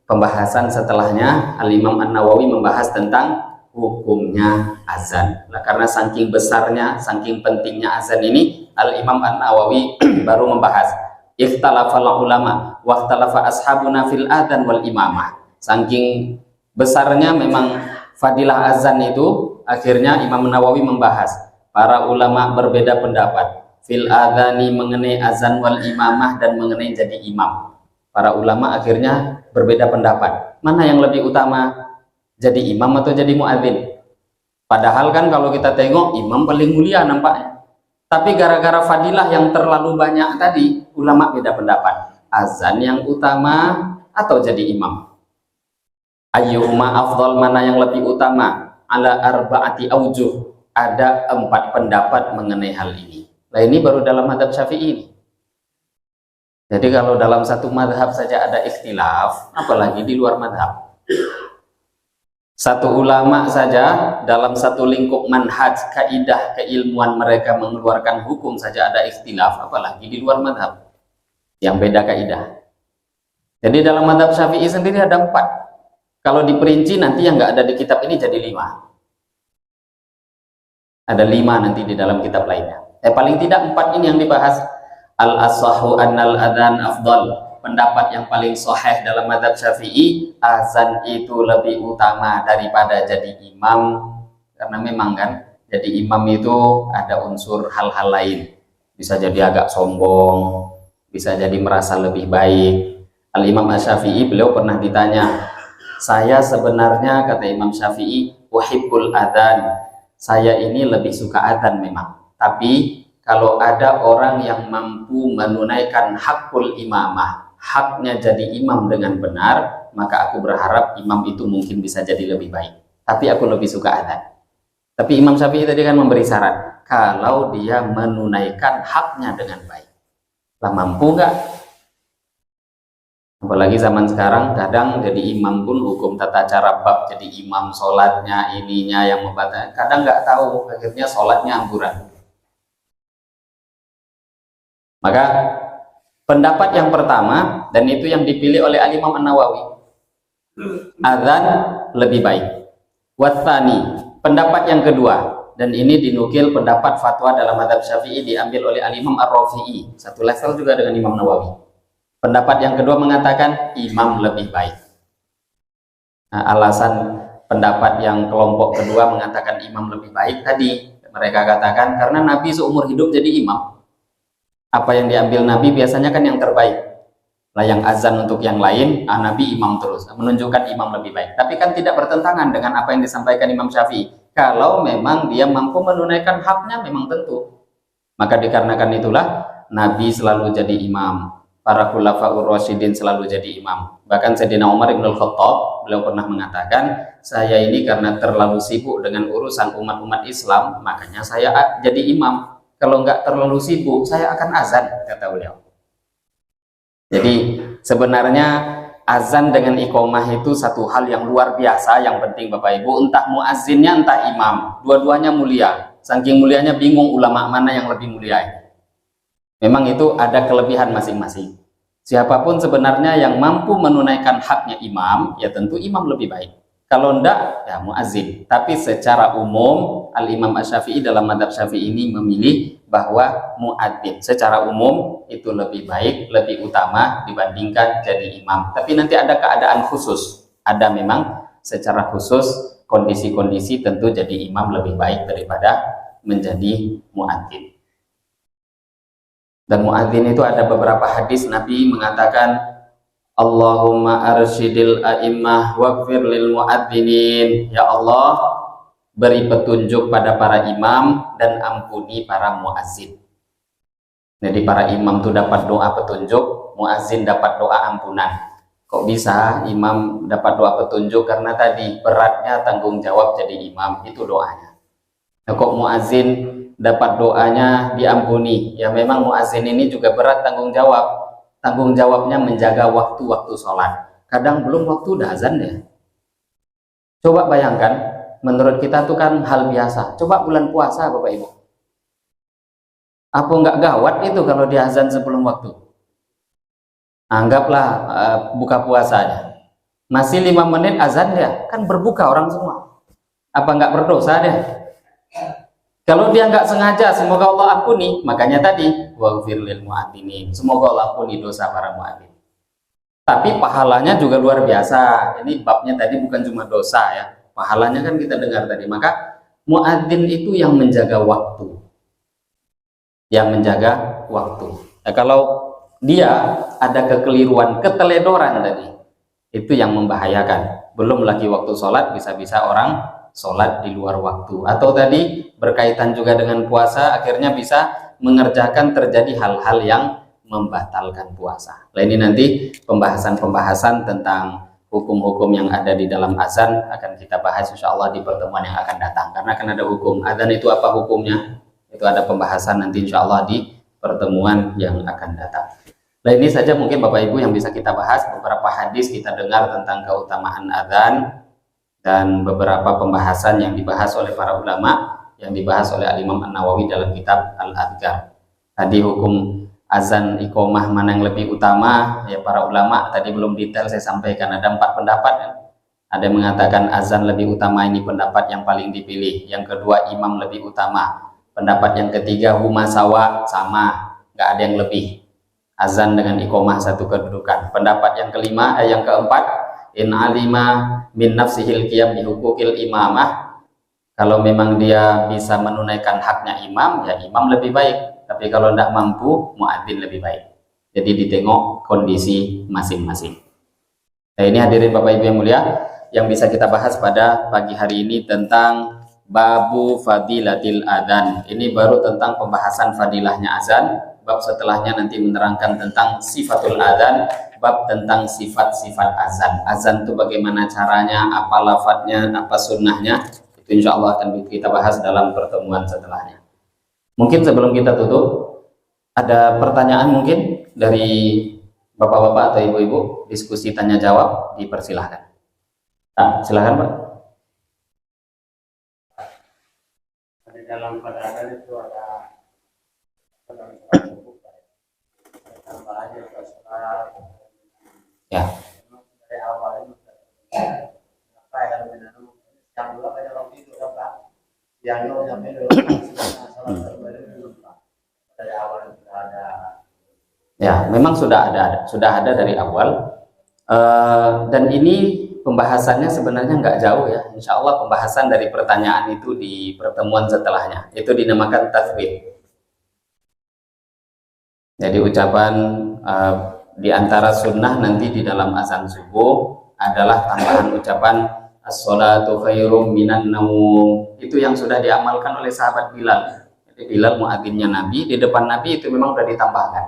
Speaker 1: pembahasan setelahnya, Al-Imam An-Nawawi membahas tentang hukumnya azan. Nah, karena saking besarnya, saking pentingnya azan ini, Al-Imam An-Nawawi baru membahas ikhtalafal ulama wa ikhtalafa ashabuna fil adzan wal imamah. Saking besarnya memang fadilah azan itu, akhirnya Imam Nawawi membahas para ulama berbeda pendapat fil adzani mengenai azan wal imamah dan mengenai jadi imam. Para ulama akhirnya berbeda pendapat. Mana yang lebih utama? Jadi imam atau jadi muadzin? Padahal kan kalau kita tengok imam paling mulia nampaknya. Tapi gara-gara fadilah yang terlalu banyak tadi, ulama beda pendapat. Azan yang utama atau jadi imam? Ayyuhuma afdal, mana yang lebih utama? Ala arba'ati aujuh. Ada 4 pendapat mengenai hal ini. Nah, ini baru dalam mazhab Syafi'i ini. Jadi kalau dalam satu mazhab saja ada ikhtilaf, apalagi di luar mazhab. Satu ulama saja dalam satu lingkup manhaj, kaidah keilmuan mereka mengeluarkan hukum saja ada ikhtilaf, apalagi di luar mazhab yang beda kaidah. Jadi dalam mazhab Syafi'i sendiri ada 4. Kalau diperinci nanti yang nggak ada di kitab ini jadi 5. Ada 5 nanti di dalam kitab lainnya. Paling tidak 4 ini yang dibahas. Al-ashahu annal adzan afdal. Pendapat yang paling sahih dalam mazhab Syafi'i, azan itu lebih utama daripada jadi imam. Karena memang kan jadi imam itu ada unsur hal-hal lain. Bisa jadi agak sombong, bisa jadi merasa lebih baik. Al-Imam Asy-Syafi'i, beliau pernah ditanya, saya sebenarnya, kata Imam Syafi'i, uhibbul adzan. Saya ini lebih suka adzan memang. Tapi kalau ada orang yang mampu menunaikan hakul imamah, haknya jadi imam dengan benar, maka aku berharap imam itu mungkin bisa jadi lebih baik. Tapi aku lebih suka adzan. Tapi Imam Syafi'i tadi kan memberi syarat, kalau dia menunaikan haknya dengan baik. Lah mampu nggak? Apalagi zaman sekarang kadang jadi imam pun hukum tata cara bab jadi imam, sholatnya ininya yang membatalkan, kadang nggak tahu, akhirnya sholatnya amburan. Maka pendapat yang pertama, dan itu yang dipilih oleh Al-Imam An-Nawawi, azan lebih baik. Watsani, pendapat yang kedua, dan ini dinukil pendapat fatwa dalam mazhab Syafi'i diambil oleh Al-Imam Ar-Rafi'i, satu level juga dengan Imam Nawawi. Pendapat yang kedua mengatakan imam lebih baik. Nah, alasan pendapat yang kelompok kedua mengatakan imam lebih baik tadi, mereka katakan karena Nabi seumur hidup jadi imam. Apa yang diambil Nabi biasanya kan yang terbaik. Lah yang azan untuk yang lain, Nabi imam terus, menunjukkan imam lebih baik. Tapi kan tidak bertentangan dengan apa yang disampaikan Imam Syafi'i. Kalau memang dia mampu menunaikan haknya, memang tentu. Maka dikarenakan itulah Nabi selalu jadi imam. Para khulafaur rasyidin selalu jadi imam. Bahkan Sayyidina Umar Ibn Khattab, beliau pernah mengatakan, saya ini karena terlalu sibuk dengan urusan umat-umat Islam, makanya saya jadi imam. Kalau nggak terlalu sibuk, saya akan azan, kata beliau. Jadi sebenarnya azan dengan iqomah itu satu hal yang luar biasa, yang penting Bapak Ibu, entah muazzinnya entah imam, dua-duanya mulia. Saking mulianya bingung ulama mana yang lebih mulia. Memang itu ada kelebihan masing-masing. Siapapun sebenarnya yang mampu menunaikan haknya imam, ya tentu imam lebih baik. Kalau enggak, ya muazzin. Tapi secara umum, Al-Imam Asy-Syafi'i dalam mazhab Syafi'i ini memilih bahwa muadzin secara umum itu lebih baik, lebih utama dibandingkan jadi imam. Tapi nanti ada keadaan khusus. Ada memang secara khusus kondisi-kondisi tentu jadi imam lebih baik daripada menjadi muadzin. Dan muadzin itu ada beberapa hadis Nabi mengatakan, Allahumma arsyidil a'immah waghfir lil muadzinin. Ya Allah, beri petunjuk pada para imam dan ampuni para muazzin. Jadi para imam itu dapat doa petunjuk, muazzin dapat doa ampunan. Kok bisa imam dapat doa petunjuk? Karena tadi beratnya tanggung jawab jadi imam, itu doanya. Nah, kok muazzin dapat doanya diampuni? Ya memang muazzin ini juga berat tanggung jawab. Tanggung jawabnya menjaga waktu-waktu sholat. Kadang belum waktu udah azan ya. Coba bayangkan, menurut kita itu kan hal biasa. Coba bulan puasa Bapak Ibu. Apa nggak gawat itu kalau dia azan sebelum waktu? Anggaplah buka puasanya. Masih 5 menit azan dia, kan berbuka orang semua. Apa nggak berdosa dia? Kalau dia nggak sengaja, semoga Allah ampuni. Makanya tadi, waghfir lil mu'adzinin. Semoga Allah ampuni dosa para muadzin. Tapi pahalanya juga luar biasa. Ini babnya tadi bukan cuma dosa ya. Pahalanya kan kita dengar tadi. Maka muadzin itu yang menjaga waktu. Yang menjaga waktu. Nah, kalau dia ada kekeliruan, keteledoran tadi, itu yang membahayakan. Belum lagi waktu sholat, bisa-bisa orang sholat di luar waktu. Atau tadi berkaitan juga dengan puasa, akhirnya bisa mengerjakan terjadi hal-hal yang membatalkan puasa. Nah, ini nanti pembahasan-pembahasan tentang hukum-hukum yang ada di dalam azan akan kita bahas insya Allah di pertemuan yang akan datang. Karena akan ada hukum azan itu apa hukumnya, itu ada pembahasan nanti insya Allah di pertemuan yang akan datang. Nah, ini saja mungkin Bapak Ibu yang bisa kita bahas. Beberapa hadis kita dengar tentang keutamaan azan dan beberapa pembahasan yang dibahas oleh para ulama, yang dibahas oleh Al-Imam An-Nawawi dalam kitab Al-Adhkar. Tadi hukum azan iqomah mana yang lebih utama, ya para ulama tadi belum detail saya sampaikan, ada 4 pendapat ya. Ada yang mengatakan azan lebih utama, ini pendapat yang paling dipilih. Yang kedua imam lebih utama. Pendapat yang ketiga huma sawa, sama, nggak ada yang lebih. Azan dengan iqomah satu kedudukan. Pendapat yang kelima, yang keempat, in alima min nafsihil qiyam bi hukukil imamah. Kalau memang dia bisa menunaikan haknya imam, ya imam lebih baik. Tapi kalau tidak mampu, muadzin lebih baik. Jadi ditengok kondisi masing-masing. Nah, ini hadirin Bapak Ibu yang mulia, yang bisa kita bahas pada pagi hari ini tentang babu fadilatil adzan. Ini baru tentang pembahasan fadilahnya azan. Bab setelahnya nanti menerangkan tentang sifatul adzan, bab tentang sifat-sifat azan. Azan itu bagaimana caranya, apa lafadznya, apa sunnahnya. Itu insya Allah akan kita bahas dalam pertemuan setelahnya. Mungkin sebelum kita tutup, ada pertanyaan mungkin dari bapak-bapak atau ibu-ibu, diskusi tanya jawab, dipersilahkan. Nah, silahkan Pak.
Speaker 2: Di dalam pada itu ada tambahannya sholat.
Speaker 1: Ya.
Speaker 2: Dari awal itu apa yang menanam yang dulu ada orang itu apa? Yang dulu sampai dulu sholat dari awal sudah ada.
Speaker 1: Ya, memang sudah ada dari awal. Dan ini pembahasannya sebenarnya nggak jauh ya. Insya Allah pembahasan dari pertanyaan itu di pertemuan setelahnya. Itu dinamakan tasbih. Jadi ucapan di antara sunnah nanti di dalam azan subuh adalah tambahan ucapan as-sholatu khairum minan naum. Itu yang sudah diamalkan oleh sahabat Bilal. Jadi Bilal muadzinnya Nabi, di depan Nabi itu memang sudah ditambahkan.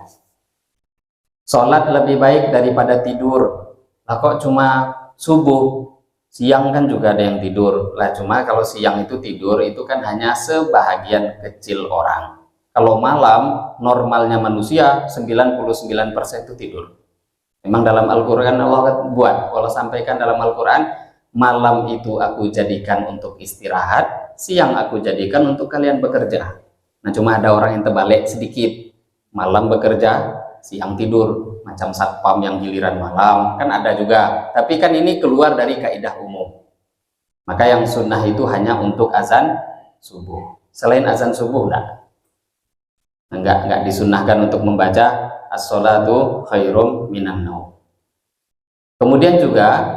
Speaker 1: Sholat lebih baik daripada tidur. Lah kok cuma subuh? Siang kan juga ada yang tidur. Lah cuma kalau siang itu tidur itu kan hanya sebahagian kecil orang. Kalau malam normalnya manusia 99% itu tidur. Memang dalam Al-Qur'an Allah sampaikan dalam Al-Qur'an, malam itu aku jadikan untuk istirahat, siang aku jadikan untuk kalian bekerja. Nah cuma ada orang yang terbalik sedikit, malam bekerja, siang tidur, macam satpam yang giliran malam, kan ada juga. Tapi kan ini keluar dari kaidah umum. Maka yang sunnah itu hanya untuk azan subuh. Selain azan subuh enggak disunnahkan untuk membaca as-sholatu khairum minan naum. Kemudian juga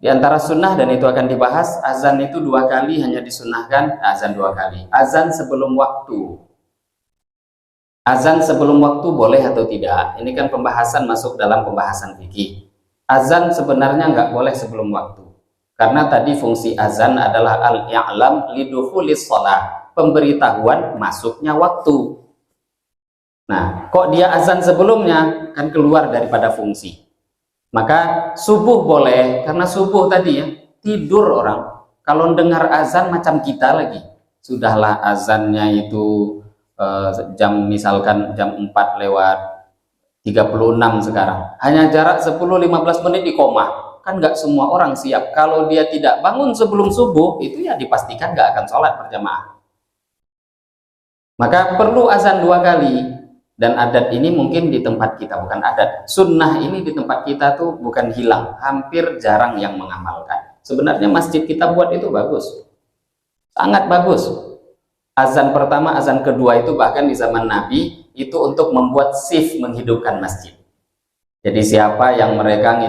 Speaker 1: di antara sunnah, dan itu akan dibahas, azan itu 2 kali hanya disunnahkan, azan 2 kali. Azan sebelum waktu. Azan sebelum waktu boleh atau tidak? Ini kan pembahasan masuk dalam pembahasan fikih. Azan sebenarnya nggak boleh sebelum waktu. Karena tadi fungsi azan adalah al-i'lam lidukhulis shalah, pemberitahuan masuknya waktu. Nah, kok dia azan sebelumnya? Kan keluar daripada fungsi. Maka subuh boleh, karena subuh tadi ya, tidur orang. Kalau dengar azan macam kita lagi. Sudahlah azannya itu jam misalkan jam 4 lewat 36 sekarang. Hanya jarak 10-15 menit iqomah. Kan nggak semua orang siap. Kalau dia tidak bangun sebelum subuh, itu ya dipastikan nggak akan sholat berjamaah. Maka perlu azan 2 kali. Dan adat ini mungkin di tempat kita, bukan adat. Sunnah ini di tempat kita tuh bukan hilang, hampir jarang yang mengamalkan. Sebenarnya masjid kita buat itu bagus, sangat bagus. Azan pertama, azan kedua itu bahkan di zaman Nabi itu untuk membuat shift, menghidupkan masjid. Jadi siapa yang mereka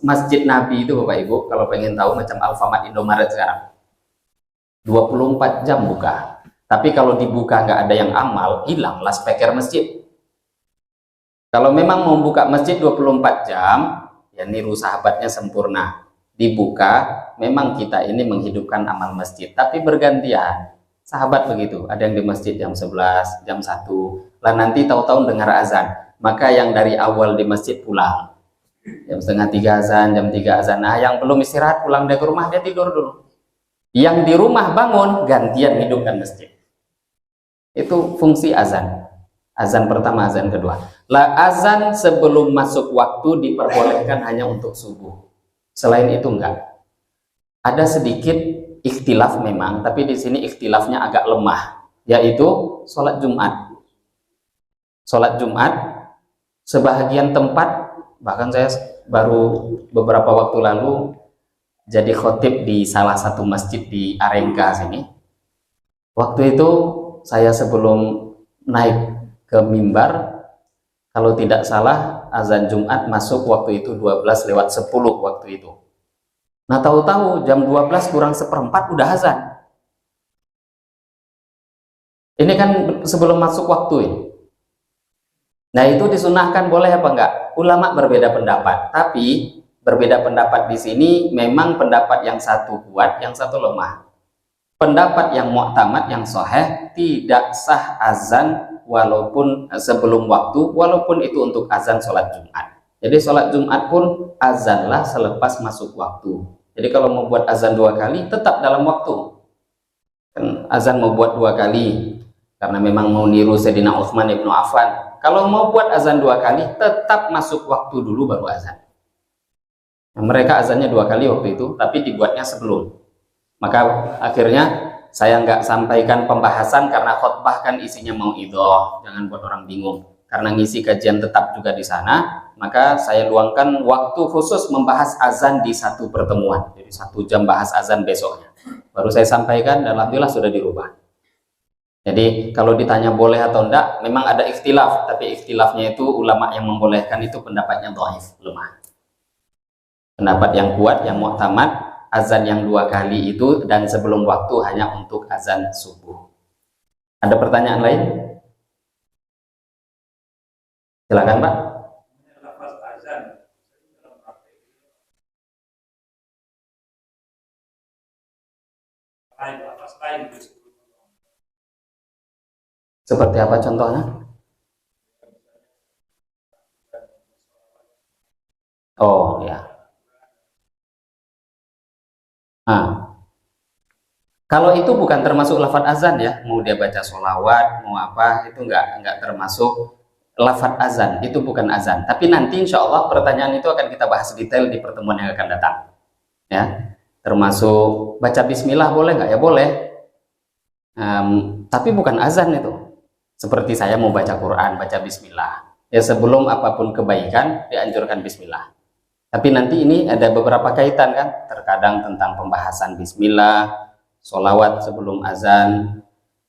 Speaker 1: masjid Nabi itu Bapak Ibu, kalau pengen tahu macam Alfamart, Indomaret sekarang 24 jam buka. Tapi kalau dibuka nggak ada yang amal, hilanglah speaker masjid. Kalau memang mau buka masjid 24 jam, ya niru sahabatnya sempurna. Dibuka, memang kita ini menghidupkan amal masjid, tapi bergantian. Sahabat begitu, ada yang di masjid jam 11, jam 1, lah nanti tahu-tahu dengar azan, maka yang dari awal di masjid pulang. Jam setengah 3 azan, jam 3 azan. Nah, yang belum istirahat pulang dari rumah, dia tidur dulu. Yang di rumah bangun, gantian hidupkan masjid. Itu fungsi azan. Azan pertama, azan kedua. Lah azan sebelum masuk waktu diperbolehkan hanya untuk subuh. Selain itu enggak. Ada sedikit ikhtilaf memang, tapi di sini ikhtilafnya agak lemah, yaitu sholat Jumat. Sholat Jumat, sebahagian tempat, bahkan saya baru beberapa waktu lalu jadi khotib di salah satu masjid di Arengga sini. Waktu itu saya sebelum naik ke mimbar, kalau tidak salah azan Jumat masuk waktu itu 12:10 waktu itu. Nah tahu-tahu jam 12 kurang seperempat udah azan. Ini kan sebelum masuk waktu ini. Nah itu disunahkan boleh apa enggak? Ulama berbeda pendapat, tapi berbeda pendapat di sini memang pendapat yang satu kuat, yang satu lemah. Pendapat yang mu'tamad, yang sahih, tidak sah azan walaupun sebelum waktu, walaupun itu untuk azan sholat Jumat. Jadi sholat Jumat pun azanlah selepas masuk waktu. Jadi kalau mau buat azan 2 kali, tetap dalam waktu. Kan azan mau buat 2 kali, karena memang mau niru Sayyidina Utsman ibnu Affan. Kalau mau buat azan 2 kali, tetap masuk waktu dulu baru azan. Nah, mereka azannya 2 kali waktu itu, tapi dibuatnya sebelum. Maka akhirnya saya nggak sampaikan pembahasan karena khotbah kan isinya mau idhoh, jangan buat orang bingung. Karena ngisi kajian tetap juga di sana, maka saya luangkan waktu khusus membahas azan di satu pertemuan. Jadi 1 jam bahas azan besoknya. Baru saya sampaikan dan alhamdulillah sudah dirubah. Jadi kalau ditanya boleh atau enggak, memang ada ikhtilaf, tapi ikhtilafnya itu ulama yang membolehkan itu pendapatnya dhaif, lemah. Pendapat yang kuat, yang mu'tamad, azan yang 2 kali itu dan sebelum waktu hanya untuk azan subuh. Ada pertanyaan lain? Silakan Pak. Seperti apa contohnya? Oh ya. Nah, kalau itu bukan termasuk lafadz azan ya, mau dia baca sholawat, mau apa, itu enggak termasuk lafadz azan, itu bukan azan. Tapi nanti insya Allah pertanyaan itu akan kita bahas detail di pertemuan yang akan datang. Ya, termasuk baca bismillah boleh nggak? Ya boleh. Tapi bukan azan itu. Seperti saya mau baca Quran, baca bismillah. Ya sebelum apapun kebaikan dianjurkan bismillah. Tapi nanti ini ada beberapa kaitan kan, terkadang tentang pembahasan bismillah, sholawat sebelum azan.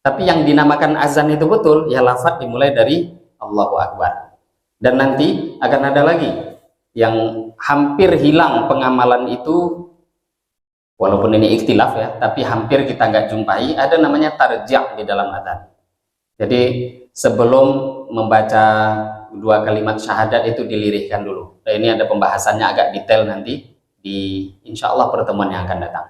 Speaker 1: Tapi yang dinamakan azan itu betul, ya lafadz dimulai dari Allahu Akbar. Dan nanti akan ada lagi yang hampir hilang pengamalan itu, walaupun ini ikhtilaf ya, tapi hampir kita nggak jumpai, ada namanya tarjih di dalam azan. Jadi sebelum membaca 2 kalimat syahadat itu dilirihkan dulu. Nah, ini ada pembahasannya agak detail nanti di insya Allah pertemuan yang akan datang.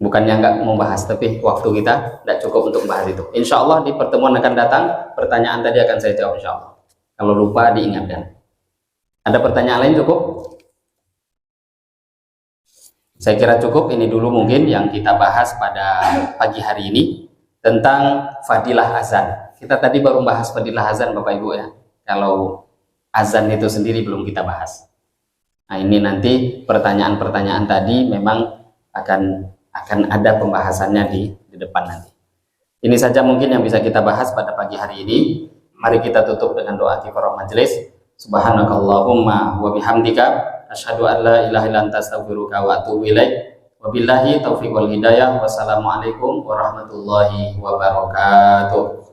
Speaker 1: Bukannya nggak membahas, tapi waktu kita tidak cukup untuk membahas itu. Insya Allah di pertemuan akan datang, pertanyaan tadi akan saya jawab insya Allah. Kalau lupa diingatkan. Ada pertanyaan lain cukup? Saya kira cukup, ini dulu mungkin yang kita bahas pada pagi hari ini tentang fadilah azan. Kita tadi baru bahas fadilah azan Bapak Ibu ya. Kalau azan itu sendiri belum kita bahas. Nah ini nanti pertanyaan-pertanyaan tadi memang akan ada pembahasannya di depan nanti. Ini saja mungkin yang bisa kita bahas pada pagi hari ini. Mari kita tutup dengan doa kifaratul majelis. Subhanakallahumma wa bihamdika asyhadu an la ilaha illa anta astaghfiruka wa atubu ilaik. Wabillahi taufiq wal hidayah. Wassalamualaikum warahmatullahi wabarakatuh.